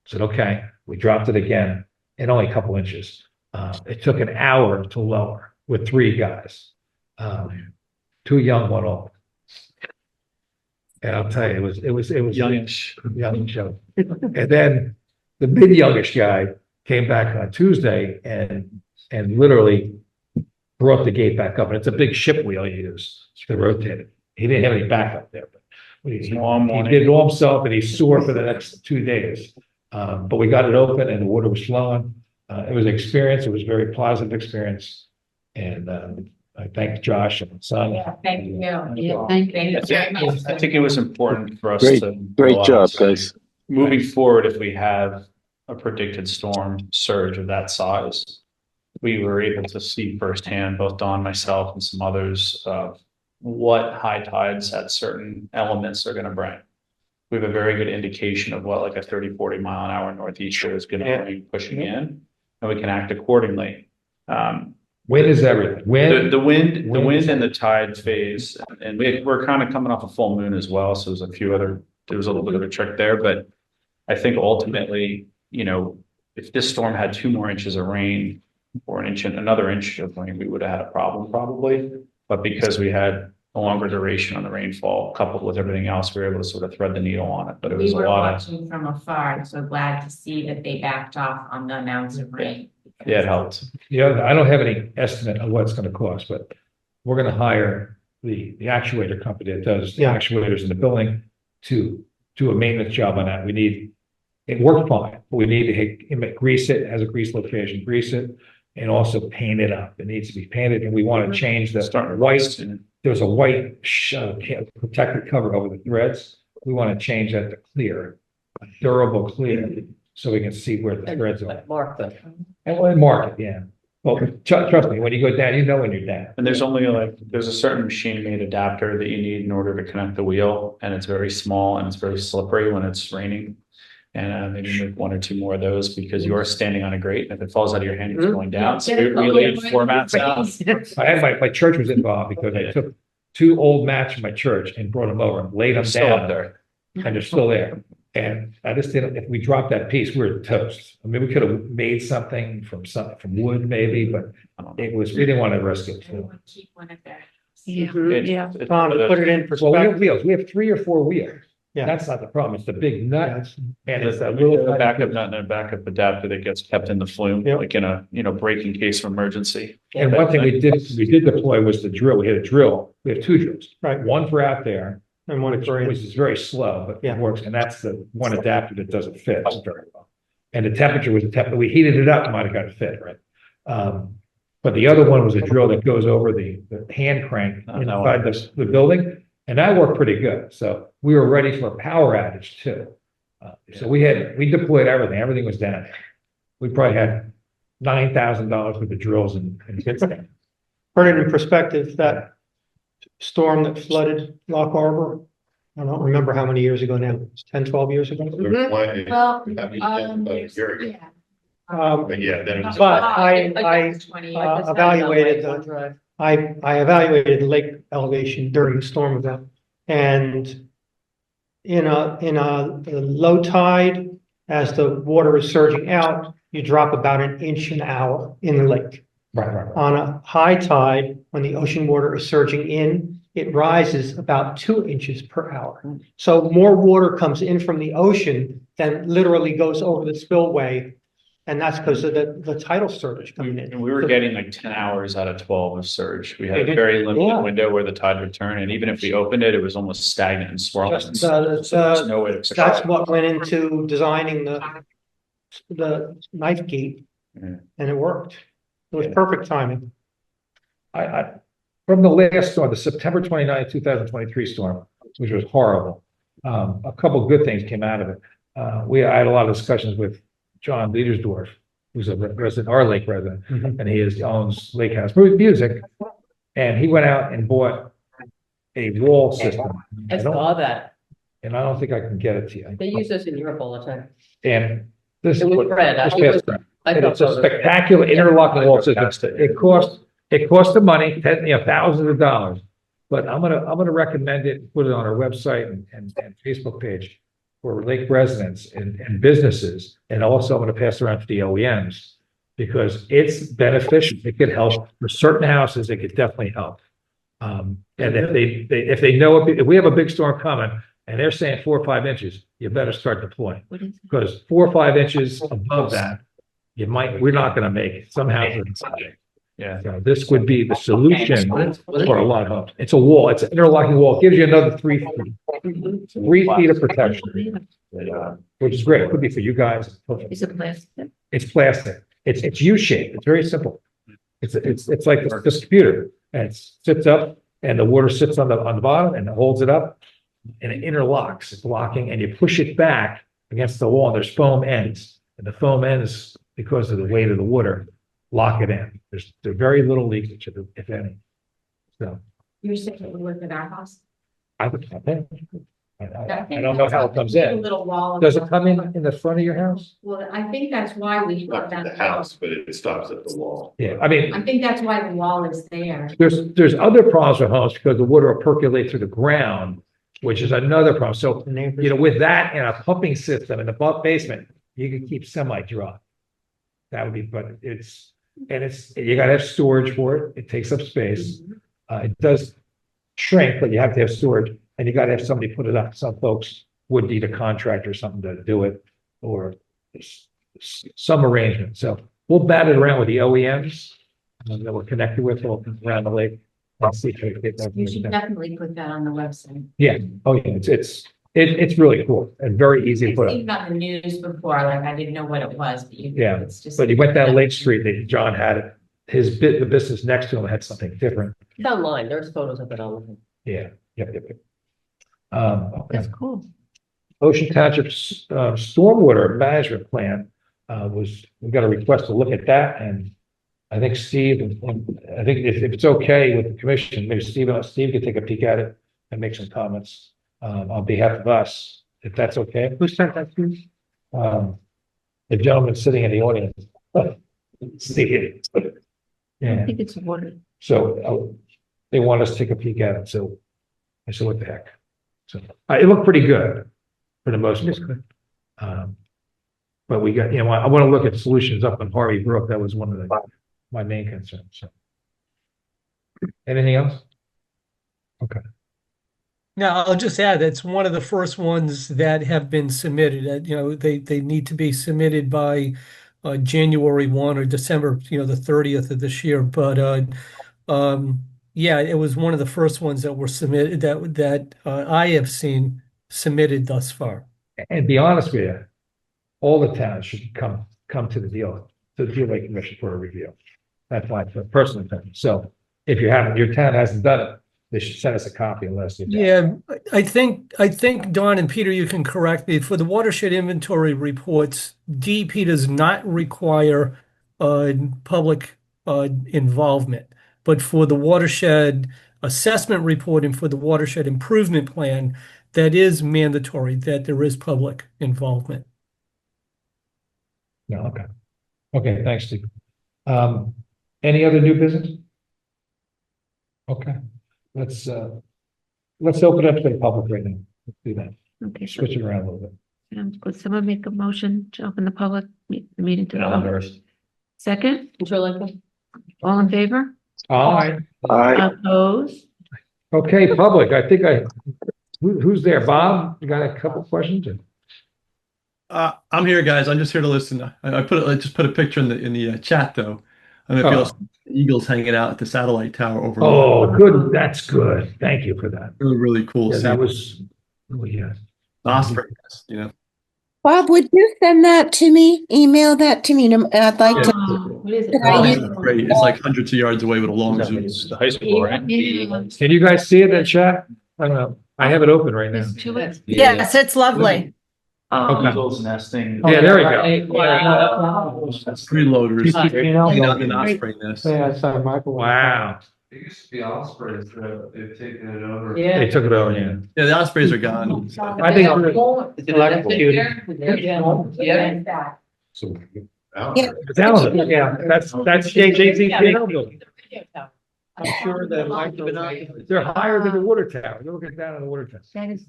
said, okay, we dropped it again, and only a couple inches. It took an hour to lower. with 3 guys. 2 young, 1 old. And I'll tell you, it was Youngish. young show. And then the mid-youngish guy came back on Tuesday and literally brought the gate back up. And it's a big ship wheel you use to rotate it. He didn't have any backup there, but he did it all himself and he sore for the next 2 days. But we got it open and the water was flowing. It was an experience. It was a very positive experience. And I thank Josh and son. Yeah, thank you. Yeah, thank you. I think it was important for us Great- to. Great job, guys. Moving forward, if we have a predicted storm surge of that size, we were able to see firsthand, both Don, myself, and some others, what high tides at certain elements are going to bring. We have a very good indication of what like a 30, 40 mile an hour northeaster is going to bring pushing in, and we can act accordingly. Wind is everything. The wind and the tide phase, and we're kind of coming off a full moon as well. So there was a little bit of a trick there, but I think ultimately, if this storm had 2 more inches of rain or another inch of rain, we would have had a problem probably. But because we had a longer duration on the rainfall coupled with everything else, we were able to sort of thread the needle on it. But it was We were a lot watching from afar, and so glad to see that they backed off on the amounts of rain. yeah, it helped. I don't have any estimate of what it's going to cost, but we're going to hire the actuator company that does the actuators in the building to do a maintenance job on that. It worked fine, but we need to grease it, has a grease location, grease it, and also paint it up. It needs to be painted, and we want to change the white. There's a white protective cover over the threads. We want to change that to clear, a durable clear, so we can see where the threads are. Mark them. And mark it, yeah. Well, trust me, when you go down, you know when you're down. And there's a certain machine-made adapter that you need in order to connect the wheel, and it's very small and it's very slippery when it's raining. And maybe make 1 or 2 more of those because you're standing on a grate, and if it falls out of your hand, it's going down. So we laid 4 mats out. I had my church was involved because I took 2 old mats from my church and brought them over and laid them Still up down there. and they're still there. And I just didn't, if we dropped that piece, we were toast. I mean, we could have made something from wood maybe, but we didn't want to risk it. Everyone keep one of their. Yeah. Tom, to put it in Well, we perspective. have wheels. We have 3 or 4 wheels. Yeah. That's not the problem. It's the big nut. And it's that We little have a backup nut and a backup adapter that gets kept in the flume, Yep. like in a, break in case of emergency. And one thing we did deploy was the drill. We had a drill. We have 2 drills. Right. One for out there, And one which for in. is very slow, but Yeah. it works. And that's the one adapter that doesn't fit very well. And the temperature was we heated it up, it might have got it fit, right? But the other one was a drill that goes over the hand crank inside the building. And that worked pretty good. So we were ready for a power outage too. So we deployed everything. Everything was down there. We probably had $9,000 worth of drills and kits there. Put it in perspective, that storm that flooded Lock Harbor, I don't remember how many years ago now, 10, 12 years ago. Well, Yeah. yeah. But yeah, then it was. But I evaluated One drive. I evaluated the lake elevation during the storm event. And in a low tide, as the water is surging out, you drop about 1 inch an hour in the lake. Right. On a high tide, when the ocean water is surging in, it rises about 2 inches per hour. So more water comes in from the ocean than literally goes over the spillway. And that's because of the tidal surge coming in. And we were getting like 10 hours out of 12 of surge. We had a Mhm. very limited Yeah. window where the tide would turn. And even if we opened it, it was almost stagnant and swirling. Just, So there's no way to push That's it. what went into designing the knife gate, Yeah. and it worked. It was Yeah. perfect timing. I from the last storm, the September 29th, 2023 storm, which was horrible. A couple good things came out of it. I had a lot of discussions with John Liedersdorf, who's a resident, our lake resident, and owns Lake House Music. And he went out and bought a wall system. I saw that. And I don't think I can get it to you. They use this in Europe all the time. And this It is was what. red. this I think it was- past spring. I And thought it's a so. spectacular interlocking wall system. It cost the money, thousands of dollars. But I'm gonna recommend it, put it on our website and Facebook page for lake residents and businesses. And also I'm gonna pass around to the OEMs. because it's beneficial. It could help for certain houses. It could definitely help. And if they know, if we have a big storm coming and they're saying 4 or 5 inches, you better start deploying. What is it? Because 4 or 5 inches above that, we're not gonna make it. Some houses. Yeah. So this would be the solution for a lot of homes. It's a wall, it's an interlocking wall, It gives you another 3 feet. 3 feet of protection, which is great. It could be for you guys. Is it plastic? It's plastic. It's U-shaped. It's very simple. It's like this computer, and it sits up and the water sits on the bottom and it holds it up and it interlocks. It's locking, and you push it back against the wall and there's foam ends. And the foam ends, because of the weight of the water, lock it in. There's very little leakage, if any. So You're saying it would work with our house? I think. I don't know how it comes in. Little wall. Does it come in the front of your house? Well, I think that's why we Not put to the that. house, but it stops at the wall. Yeah, I mean, I think that's why the wall is there. there's other problems with homes because the water will percolate through the ground, which is another problem. So, with that and a pumping system in the basement, you can keep semi-dry. That would be, but you gotta have storage for it. It takes up space. It does shrink, but you have to have storage, and you gotta have somebody put it up. Some folks would need a contractor or something to do it, or some arrangement. So we'll bat it around with the OEMs that we're connected with around the lake. And see if we can get that. You should definitely put that on the website. Yeah, oh yeah, it's really cool and very easy to I've put seen up. it on the news before, like I didn't know what it was, but Yeah, it's just. But he went down Lake Street, John had it, the business next to him had something different. It's online. There's photos of it online. Yeah, yep. Okay. That's cool. Ocean Township's stormwater management plan we got a request to look at that, and I think Steve, and I think if it's okay with the commission, maybe Steve could take a peek at it and make some comments on behalf of us, if that's okay. Who sent that to you? The gentleman sitting in the audience. Steve. I Yeah, think it's water. so they want us to take a peek at it, so I said, what the heck? So it looked pretty good for the most part. But we got, I want to look at solutions up in Harvey Brook. That was one of my main concerns. So. Anything else? Okay. Now, I'll just add, it's one of the first ones that have been submitted. They need to be submitted by January 1 or December, the 30th of this year. But yeah, it was one of the first ones that were submitted that I have seen submitted thus far. And be honest with you, all the towns should come to the deal lake commission for a review. That's my personal opinion. So if your town hasn't done it, they should send us a copy unless you. Yeah, I think Don and Peter, you can correct me. For the watershed inventory reports, DEP does not require public involvement. But for the watershed assessment report and for the watershed improvement plan, that is mandatory that there is public involvement. No, okay. Okay, thanks, Steve. Any other new business? Okay, let's open up to the public right now. Let's do that. Okay. Switch it around a little bit. Could someone make a motion to open the meeting to the Alan public? first. Second, Control. all in favor? Aye. Opposed? Okay, public, I think who's there? Bob, you got a couple questions? I'm here, guys. I'm just here to listen. I just put a picture in the chat though. And it feels eagles hanging out at the satellite tower over. Oh, good. That's good. Thank you for that. Really, really cool. Yeah, that was, yeah. Osprey, Bob, would you send that to me? Email that to me. I'd like to. What is it? I use- Great. It's like hundreds of yards away with a long zoom. It's the high school, right? Can you guys see it in chat? I don't know. I have it open right now. There's two. Yes, it's lovely. Okay. Eagles nesting. Yeah, there we go. Freeloaders You keep hanging out in an osprey nest. Wow. It used to be Ospreys, they've taken it over. They took it over, yeah. Yeah, the ospreys are gone. I think. Yeah. So. Yeah. Yeah, that's JZP. I'm sure that They're higher than the water tower. You're looking down on the water tower. That is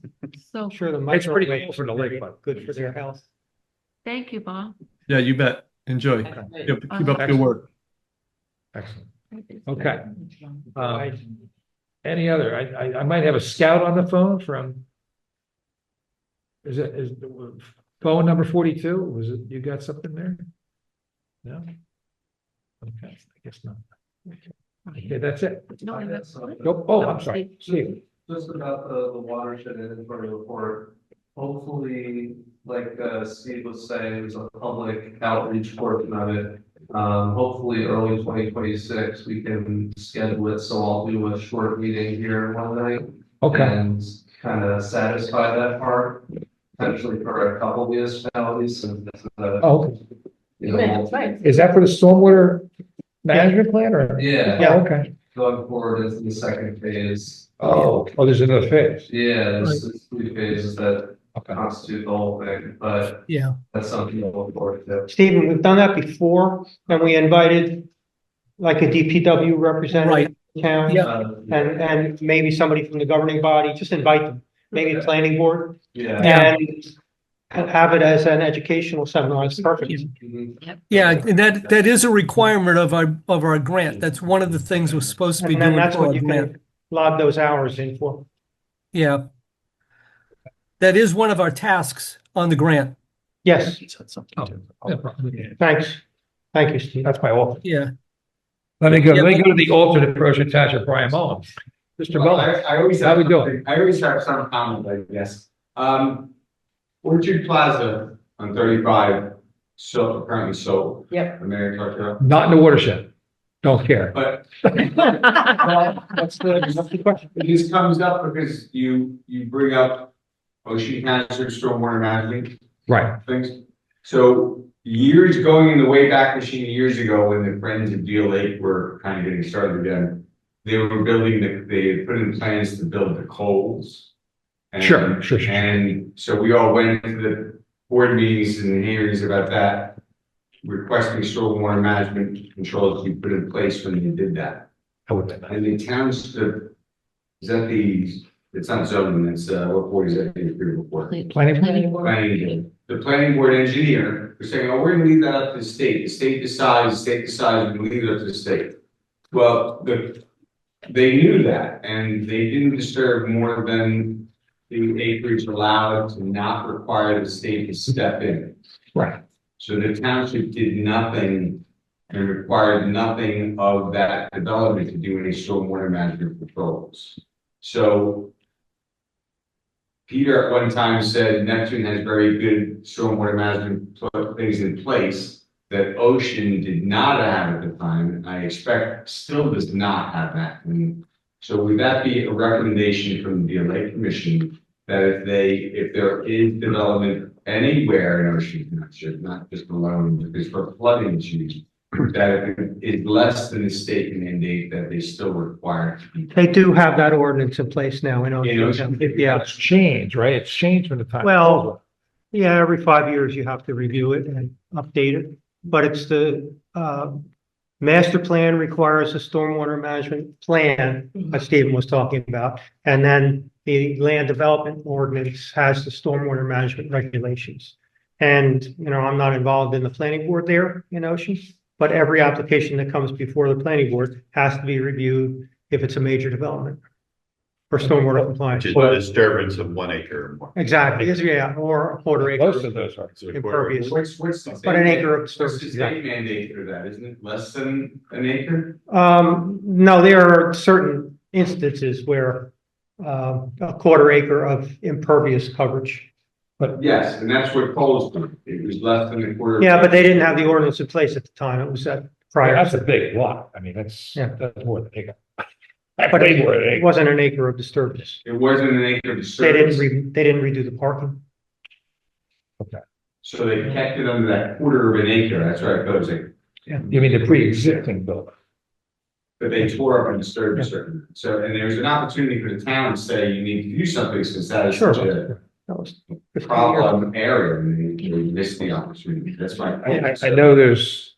so, sure the It's pretty microwave cool for the lake, but good for their health. thank you, Bob. Yeah, you bet. Enjoy. Keep up the good work. Excellent. Okay. Any other? I might have a scout on the phone from. Is the phone number 42? Was it, you got something there? No? Okay, I guess not. Okay, that's it. No, that's- Nope. Oh, I'm sorry. Steve. Just about the watershed inventory report, hopefully, like Steve was saying, there's a public outreach portion of it. Hopefully early 2026, we can schedule it, so I'll do a short meeting here one night. Okay. And kind of satisfy that part, potentially for a couple municipalities, and Oh, you know, Yeah, that's right. is that for the stormwater management plan or? Yeah. Oh, okay. Going forward into the second phase. Oh, there's another phase. Yeah, there's 3 phases that Okay. constitute the whole thing, but Yeah. that's something to look forward to. Stephen, we've done that before, and we invited like a DPW representative in town. Yeah. And maybe somebody from the governing body, just invite them, maybe Okay. planning board, Yeah. and have it as an educational seminar. It's perfect. Mhm. Yeah, and that is a requirement of our grant. That's one of the things we're supposed to be And then doing that's for what our you grant. can log those hours in for. Yeah. That is one of our tasks on the grant. Yes, Oh, yeah. thanks. Thank you, Steve. That's my alternate. Yeah. Let me go to the alternate for Ocean Township, Brian Mullins. Mr. Mullins, I always how have we doing? something- I always have some comment, I guess. Orchard Plaza on 35, so apparently sold. Yep. The mayor talked about, Not in the watershed. Don't care. but That's the question. it just comes up because you bring up ocean hazard, stormwater management Right. things. So years going in the way back machine years ago, when the Friends of Deal Lake were kind of getting started again, they were building they had put in plans to build the Coles. And- Sure. And so we all went into the board meetings and hearings about that, requesting stormwater management controls to be put in place when you did that. I would bet. And the township, is that it's not zoning, it's, what board is that? Planning. Planning board. The planning board engineer was saying, oh, we're gonna leave that up to the state. The state decides, we can leave it up to the state. Well, they knew that, and they didn't disturb more than the acreage allowed to not require the state to step in. Right. So the township did nothing and required nothing of that development to do any stormwater management controls. So Peter at one time said Neptune has very good stormwater management things in place that Ocean did not have at the time, and I expect still does not have that. And so would that be a recommendation from the LA Commission that if there is development anywhere in Ocean Township, not just alone, because for flooding issues, that if it is less than the state mandate, that they still require to be. They do have that ordinance in place now. Yeah. It's changed, right? It's changed from the time. Well, yeah, every 5 years you have to review it and update it, but it's the master plan requires a stormwater management plan, as Stephen was talking about, and then the land development ordinance has the stormwater management regulations. And, I'm not involved in the planning board there in Ocean, but every application that comes before the planning board has to be reviewed if it's a major development for stormwater compliance. Which is a disturbance of 1 acre or more. Exactly, or a quarter acre. Most of those are. Impervious. What's the But an state- acre of what's the disturbance, state mandate for that? Isn't it less than an acre? No, there are certain instances where a quarter acre of impervious coverage. Yes, and that's what Coles did. It was less than a quarter. Yeah, but they didn't have the ordinance in place at the time. It was that prior. That's a big lot. I mean, that's more than acre. That's But way more than it acre. wasn't an acre of disturbance. It wasn't an acre of They didn't disturbance. they didn't redo the parking. So they kept it under that quarter of an acre. That's right, it was like, You mean the pre-existing building? but they tore up and disturbed a certain. So, and there's an opportunity for the town to say you need to do something since that is Sure. such a That was 15 years. problem area, and they missed the opportunity. That's my point. I know there's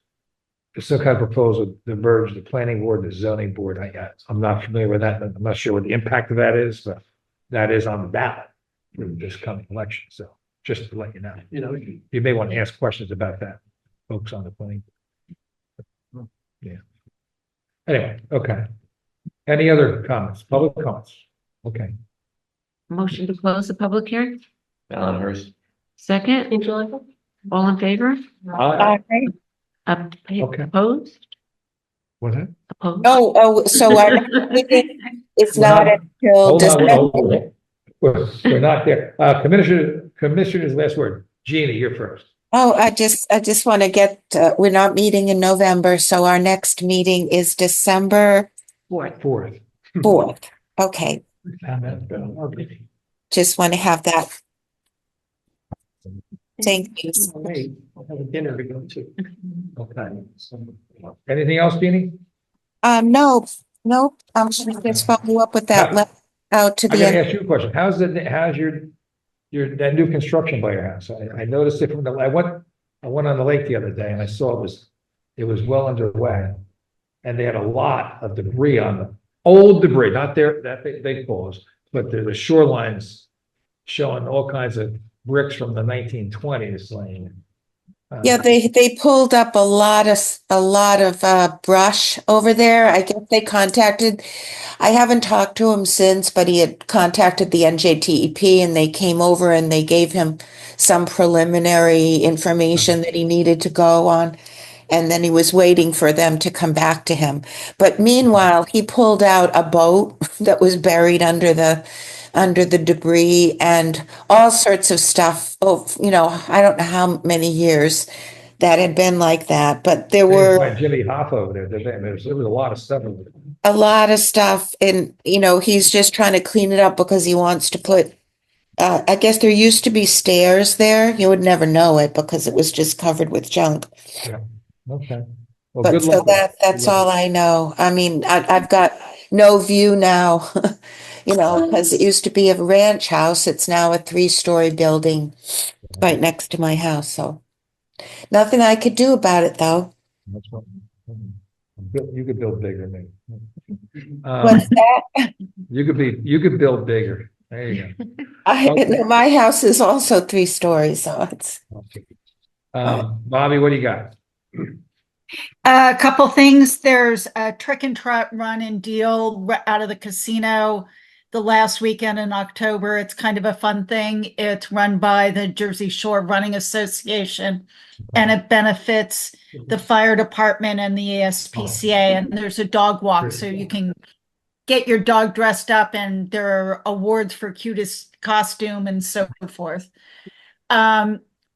some kind of proposal to merge the planning board and the zoning board. I'm not familiar with that. I'm not sure what the impact of that is, but that is on the ballot for this coming election. So just to let you know, you may want to ask questions about that. folks on the plane. Yeah. Anyway, okay. Any other comments, public comments? Okay. Motion to close the public hearing? Alan Hurst. Second? All in favor? Aye. Okay. Opposed? What's that? Opposed? So our next meeting is We're not not- until Hold on, December. hold on. We're not there. Commissioner's last word. Jeannie, you're first. Oh, I just want to get, we're not meeting in November, so our next meeting is December Fourth. 4th. Okay, just want to have that. Thank you. I'll have a dinner to go to. Okay. Anything else, Jeannie? No, I'm just follow up with that letter out to I gotta the, ask you a question. How's that new construction by your house? I noticed it from I went on the lake the other day and I saw it was well underway. And they had a lot of debris on the old debris, not that they caused, but the shorelines showing all kinds of bricks from the 1920s laying. yeah, they pulled up a lot of brush over there. I guess they contacted, I haven't talked to him since, but he had contacted the NJTEP and they came over and they gave him some preliminary information that he needed to go on. And then he was waiting for them to come back to him. But meanwhile, he pulled out a boat that was buried under the debris and all sorts of stuff. Oh, I don't know how many years that had been like that, but there were By Jimmy Hoffa over there. There was a lot of stuff over there. a lot of stuff. And, he's just trying to clean it up because he wants to put, I guess there used to be stairs there. You would never know it because it was just covered with junk. Yeah. Okay. Well, But good so luck with it. that's Good luck. all I know. I mean, I've got no view now, because it used to be a ranch house. It's now a 3-story building right next to my house. So nothing I could do about it, though. That's what- You could build bigger, maybe. What's that? You could build bigger. There you go. My house is also 3 stories, so it's. Bobby, what do you got? A couple things. There's a trick and trot run and deal out of the casino the last weekend in October. It's kind of a fun thing. It's run by the Jersey Shore Running Association and it benefits the fire department and the ASPCA. And there's a dog walk, so you can get your dog dressed up and there are awards for cutest costume and so forth.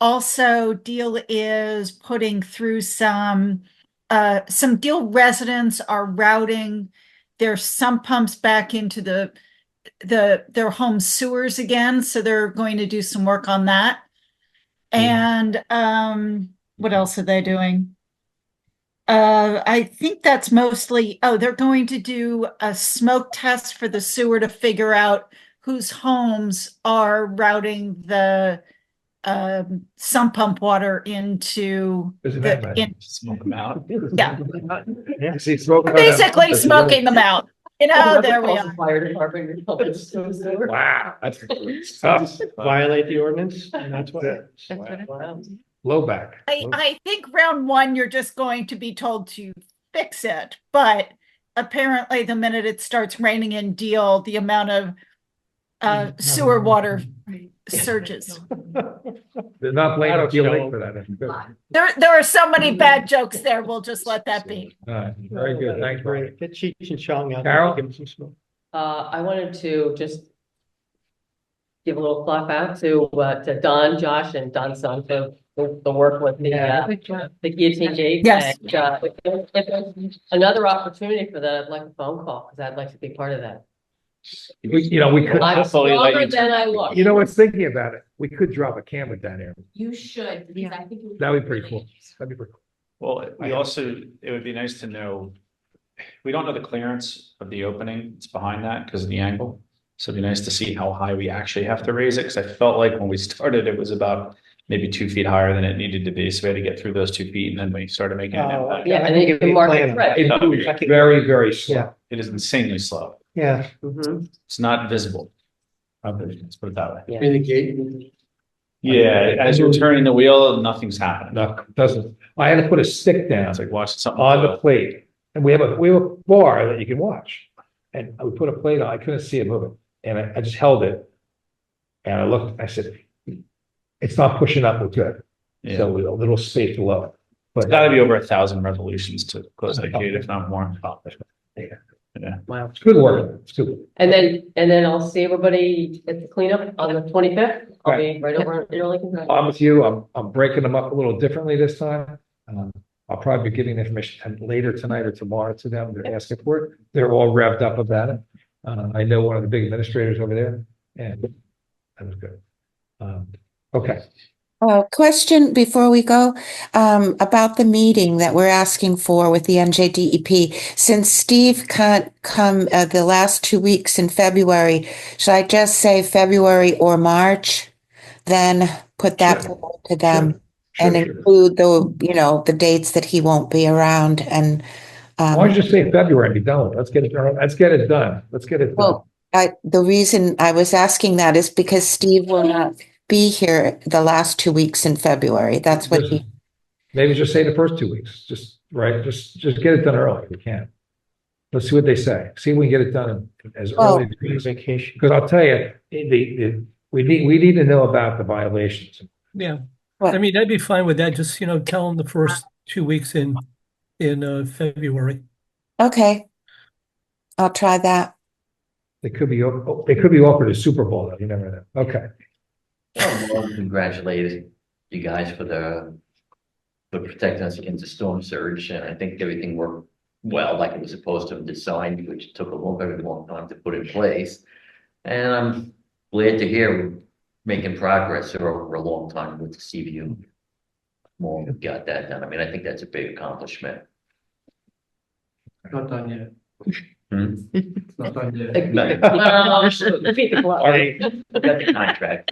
Also, Deal is putting through some Deal residents are routing their sump pumps back into their home sewers again. So they're going to do some work on that. And what else are they doing? I think that's mostly, they're going to do a smoke test for the sewer to figure out whose homes are routing the sump pump water into Smoke them out. yeah, See, smoke basically smoking them out. There we are. Fire department. Wow, that's tough. Violate the ordinance, and that's what. Low back. I think round 1, you're just going to be told to fix it, but apparently the minute it starts raining in Deal, the amount of sewer water surges. They're not blaming Deal Lake for that. There are so many bad jokes there. We'll just let that be. All right, very good. Thanks, Brian. Get Cheech and Chong out. Carol? Give them some smoke. I wanted to just give a little clap out to Don, Josh, and Don's son for the work with the guillotine gate. Yes. And, if there's another opportunity for that, I'd like a phone call because I'd like to be part of that. We could. I'm stronger than I look. You know what's thinking about it? We could drop a camera down there. You should, because I think. That'd be pretty cool. That'd be pretty cool. Well, it would be nice to know, we don't know the clearance of the opening. It's behind that because of the angle. So it'd be nice to see how high we actually have to raise it. Cause I felt like when we started, it was about maybe 2 feet higher than it needed to be. So we had to get through those 2 feet and then we started making an impact. Yeah, and then you can mark it right. It's very, very slow. It is insanely slow. Yeah. It's not visible. Let's put it that way. Yeah. In the gate. Yeah, as you're turning the wheel, nothing's happening. No, it doesn't. I had to put a stick down It's like watching something on the boil. plate, and we have a bar that you can watch. And we put a plate on, I couldn't see it moving, and I just held it. And I looked, I said, it's not pushing up, we're good. Yeah. So a little space below. But It's gotta be over 1,000 resolutions to close that gate, if not more. Yeah. Wow. it's good work, it's good. And then I'll see everybody at the cleanup on the 25th. I'll be right over in Lincoln. I'm with you, I'm breaking them up a little differently this time. I'll probably be giving information later tonight or tomorrow to them, they're asking for it, they're all revved up about it. I know one of the big administrators over there, and that was good. Okay, Question before we go, about the meeting that we're asking for with the NJDEP. Since Steve can't come the last 2 weeks in February, should I just say February or March? Then put that Sure. forward to them and Sure. include the dates that he won't be around and. Why don't you just say February and be done with it? Let's get it done, let's get it done, let's get it done. Well, the reason I was asking that is because Steve will not be here the last 2 weeks in February. That's what he. Maybe just say the first 2 weeks, just get it done early if we can. Let's see what they say, see if we can get it done as early as vacation. Because I'll tell you, we need to know about the violations. Yeah, I mean, I'd be fine with that. Just, tell them the first 2 weeks in February. Okay. I'll try that. They could be offered a Super Bowl, though, you never know. Okay. Well, congratulate you guys for protecting us against the storm surge, and I think everything worked well, like it was supposed to have designed, which took a very long time to put in place. And I'm glad to hear we're making progress over a long time with the CVU. More we got that done. I mean, I think that's a big accomplishment. Not done yet. It's not done yet. Defeat the clock. Got the contract.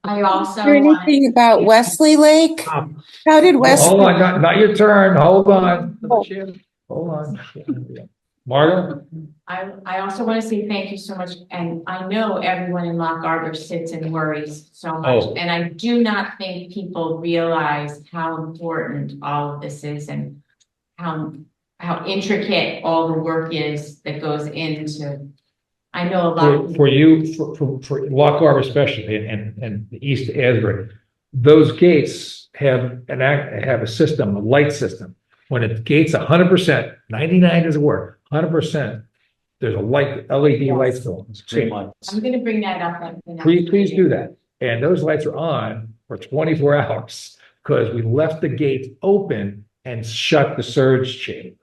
I also. Hear anything about Wesley Lake? How did Wesley? Hold on, not your turn, hold on. Hold on. Margo? I also want to say thank you so much, and I know everyone in Lock Harbor sits and worries so much, and I do not think people realize how important all of this is and how intricate all the work is that goes into. I know a lot. For you, for Lock Harbor especially, and the east Asbury, those gates have a system, a light system. When a gate's 100%, 99 doesn't work, 100%, there's a light, LED lights going. I'm going to bring that up. At the next Please meeting. do that. And those lights are on for 24 hours because we left the gates open and shut the surge chamber.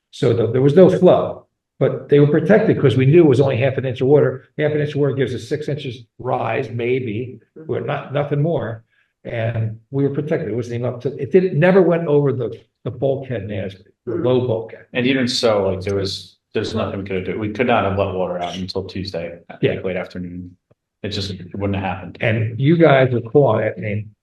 So there was no flow, but they were protected because we knew it was only half an inch of water. Half an inch of water gives us 6 inches rise, maybe, but nothing more. And we were protected. It wasn't even up to, it never went over the bulkhead in Asbury, the low bulkhead. And even so, like there's nothing we could do. We could not have let water out until Tuesday, late afternoon. It wouldn't have happened. And you guys are calling it, and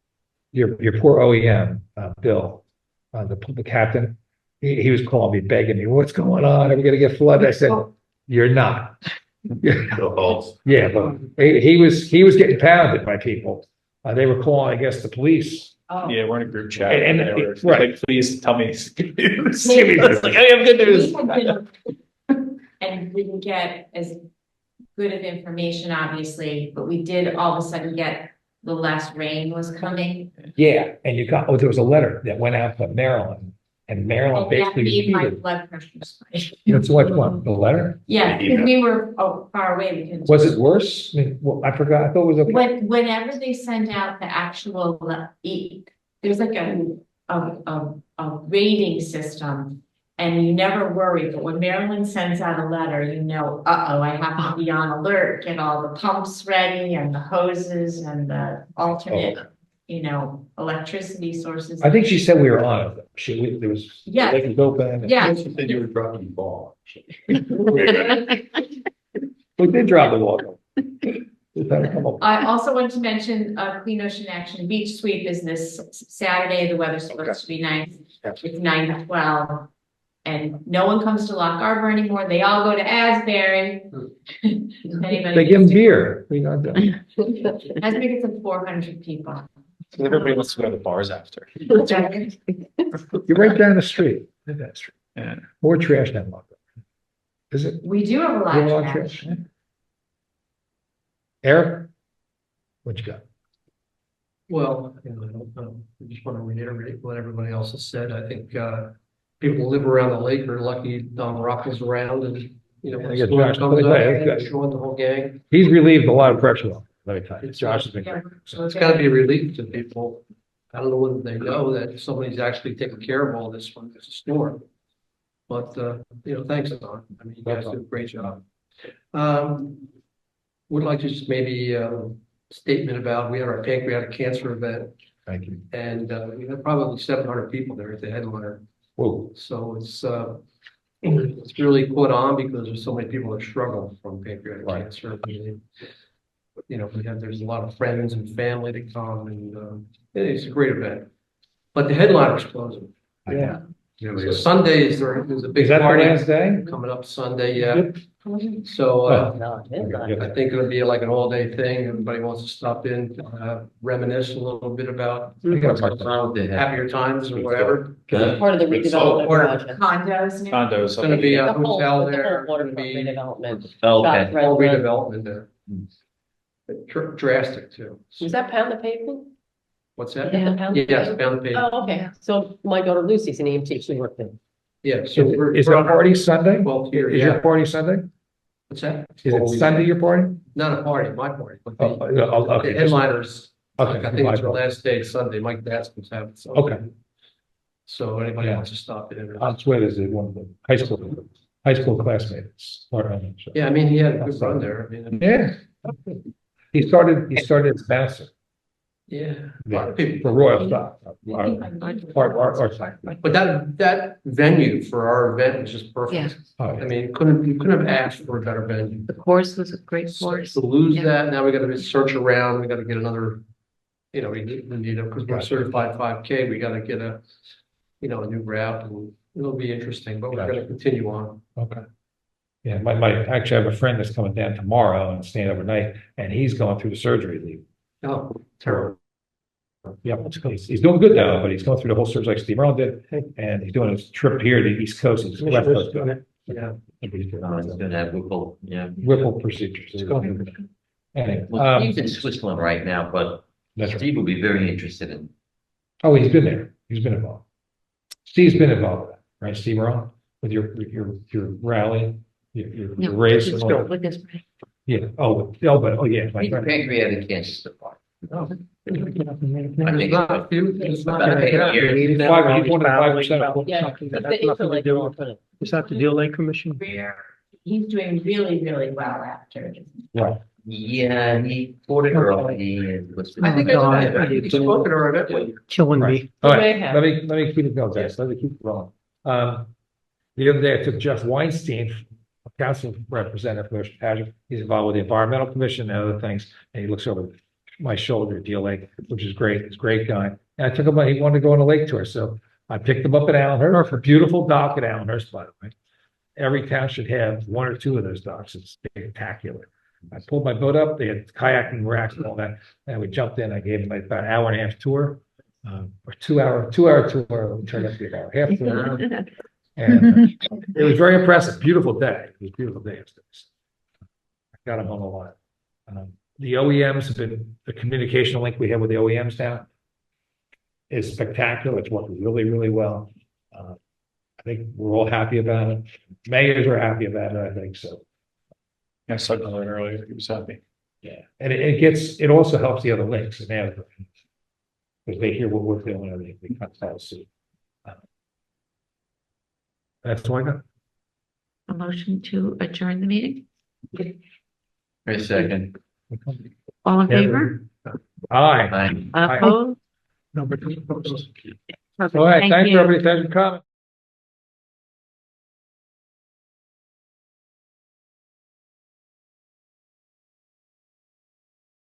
your poor OEM, Bill, the captain, he was calling me, begging me, what's going on? Are we gonna get flooded? I said, you're not. Yeah, but he was getting pounded by people. They were calling, I guess, the police. Oh. Yeah, we're in a group chat. And they were right. like, please tell me good news. Maybe. It's like, I have good news. And we didn't get as good of information, obviously, but we did all of a sudden get the less rain was coming. Yeah, and there was a letter that went out to Maryland, and Maryland And that basically made my repeated. blood pressure spike. That's what one, the letter? Yeah, because we were far away. We couldn't. Was it worse? I mean, well, I forgot, I thought it was okay. Whenever they send out the actual, there's like a rating system, and you never worry, but when Maryland sends out a letter, I have to be on alert, get all the pumps ready and the hoses and the alternate, electricity sources. I think she said we were on it. There was. Yeah. Lake was open. Yeah. She said you were dropping the ball. We did drop the ball. I also want to mention Clean Ocean Action Beach Sweep is this Saturday. The weather's supposed to be nice. It's 9 to 12. And no one comes to Lock Arbor anymore. They all go to Asbury. They give them beer. We know that. Asbury gets like 400 people. Everybody wants to go to the bars after. You're right down the street. Right down the street. Yeah. More trash than Lock Arbor. Is it? We do have a lot You have a of lot of trash. trash? Eric? What you got? Well, I don't know. I just want to reiterate what everybody else has said. I think, people who live around the lake are lucky Don Rockel's around and, when I get the storm Josh. comes Let me up, tell you, Sean, the whole gang. He's relieved a lot of pressure on. Let me tell you. Josh has been great. So it's gotta be a relief to people. I don't know whether they know that somebody's actually taking care of all this when there's a storm. But, thanks, Don. I mean, you guys do a great job. Would like to just maybe, statement about, we had our pancreatic cancer event. Thank you. And we had probably 700 people there at the headliner. Whoa. So it's really put on because there's so many people that struggle from pancreatic cancer. There's a lot of friends and family that come, and it's a great event. But the headliner's closing. Yeah. So Sundays, there's a big Is that the party last day? coming up Sunday, yeah. So I think it'll be like an all-day thing. Everybody wants to stop in, reminisce a little bit about happier times or whatever. Part of the redevelopment project. Condos. Condos. It's gonna be a The whole, hotel the there. whole waterfront Gonna be redevelopment. Okay. Shop, all restaurant. redevelopment there. Drastic too. Was that Pound the Pavement? What's that? Yeah. Pound the Yes, Pavement? found the page. Oh, okay. So my daughter Lucy's an EMT. She worked there. Yeah, so Is the party Sunday? Well, here, Is your yeah. party Sunday? What's that? Is it Sunday, your party? Not a party, my party. But Oh, the okay. headliners, Okay. I think it's our last day, Sunday. Mike Baskins have it. So. Okay. So anybody Yeah. wants to stop in? On Twitter, is it one of the high school classmates? Yeah, I mean, he had a good run there. I mean, Yeah. He started as bouncer. yeah. A lot of people. For Royal Stock. Our side. But that venue for our event was just perfect. Oh, I mean, you couldn't have asked for a better venue. The course was a great course. To lose Yeah. that, now we gotta search around, we gotta get another, we need a, because we're certified 5K, we gotta get a new route, and it'll be interesting, but we're gonna continue on. Okay. Yeah, actually, I have a friend that's coming down tomorrow and staying overnight, and he's going through the surgery leave. Oh, terrible. Yeah, he's doing good now, but he's going through the whole surgery like Steve Earle did, and he's doing his trip here to the East Coast. He's West Coast. Yeah. He's gonna have Whipple, yeah. Whipple procedures. He's going through. Anyway, Well, he's in Switzerland right now, but that's right. Steve will be very interested in. Oh, he's been there. He's been involved. Steve's been involved with that, right, Steve Earle, with your rally, your race. and all that? With this. Yeah. Oh, yeah. He's pancreatic cancer department. I mean, not few, it's not About 8 years. 85, he's one of the 5%. Yeah. The Interlake Development. Is that the Deal Lake Commission? He's doing really, really well after. Right. Yeah, he fought it early. I think I spoke at our event. Killing Right. me. All May right, have. let me keep it going, guys. Let me keep it rolling. The other day I took Jeff Weinstein, a council representative from Ocean Pageant. He's involved with the Environmental Commission and other things, and he looks over my shoulder at Deal Lake, which is great. He's a great guy. And I took him, he wanted to go on a lake tour, so I picked him up at Allenhurst, a beautiful dock at Allenhurst, by the way. Every town should have one or two of those docks. It's spectacular. I pulled my boat up, they had kayaking racks and all that, and we jumped in. I gave him about an hour and a half tour, or 2 hour tour. It turned out to be about half tour. And it was very impressive. Beautiful day. It was a beautiful day. I got him home a lot. The OEMs have been, the communication link we have with the OEMs now is spectacular. It's working really, really well. I think we're all happy about it. Mayors are happy about it, I think so. I saw that earlier. He was happy. Yeah. And it also helps the other links and because they hear what we're doing and they kind of follow suit. That's all I got. A motion to adjourn the meeting. Wait a second. All in favor? Aye. Bye. Opposed? Number two. Perfect. All right. Thank you, you. everybody. Thanks for coming.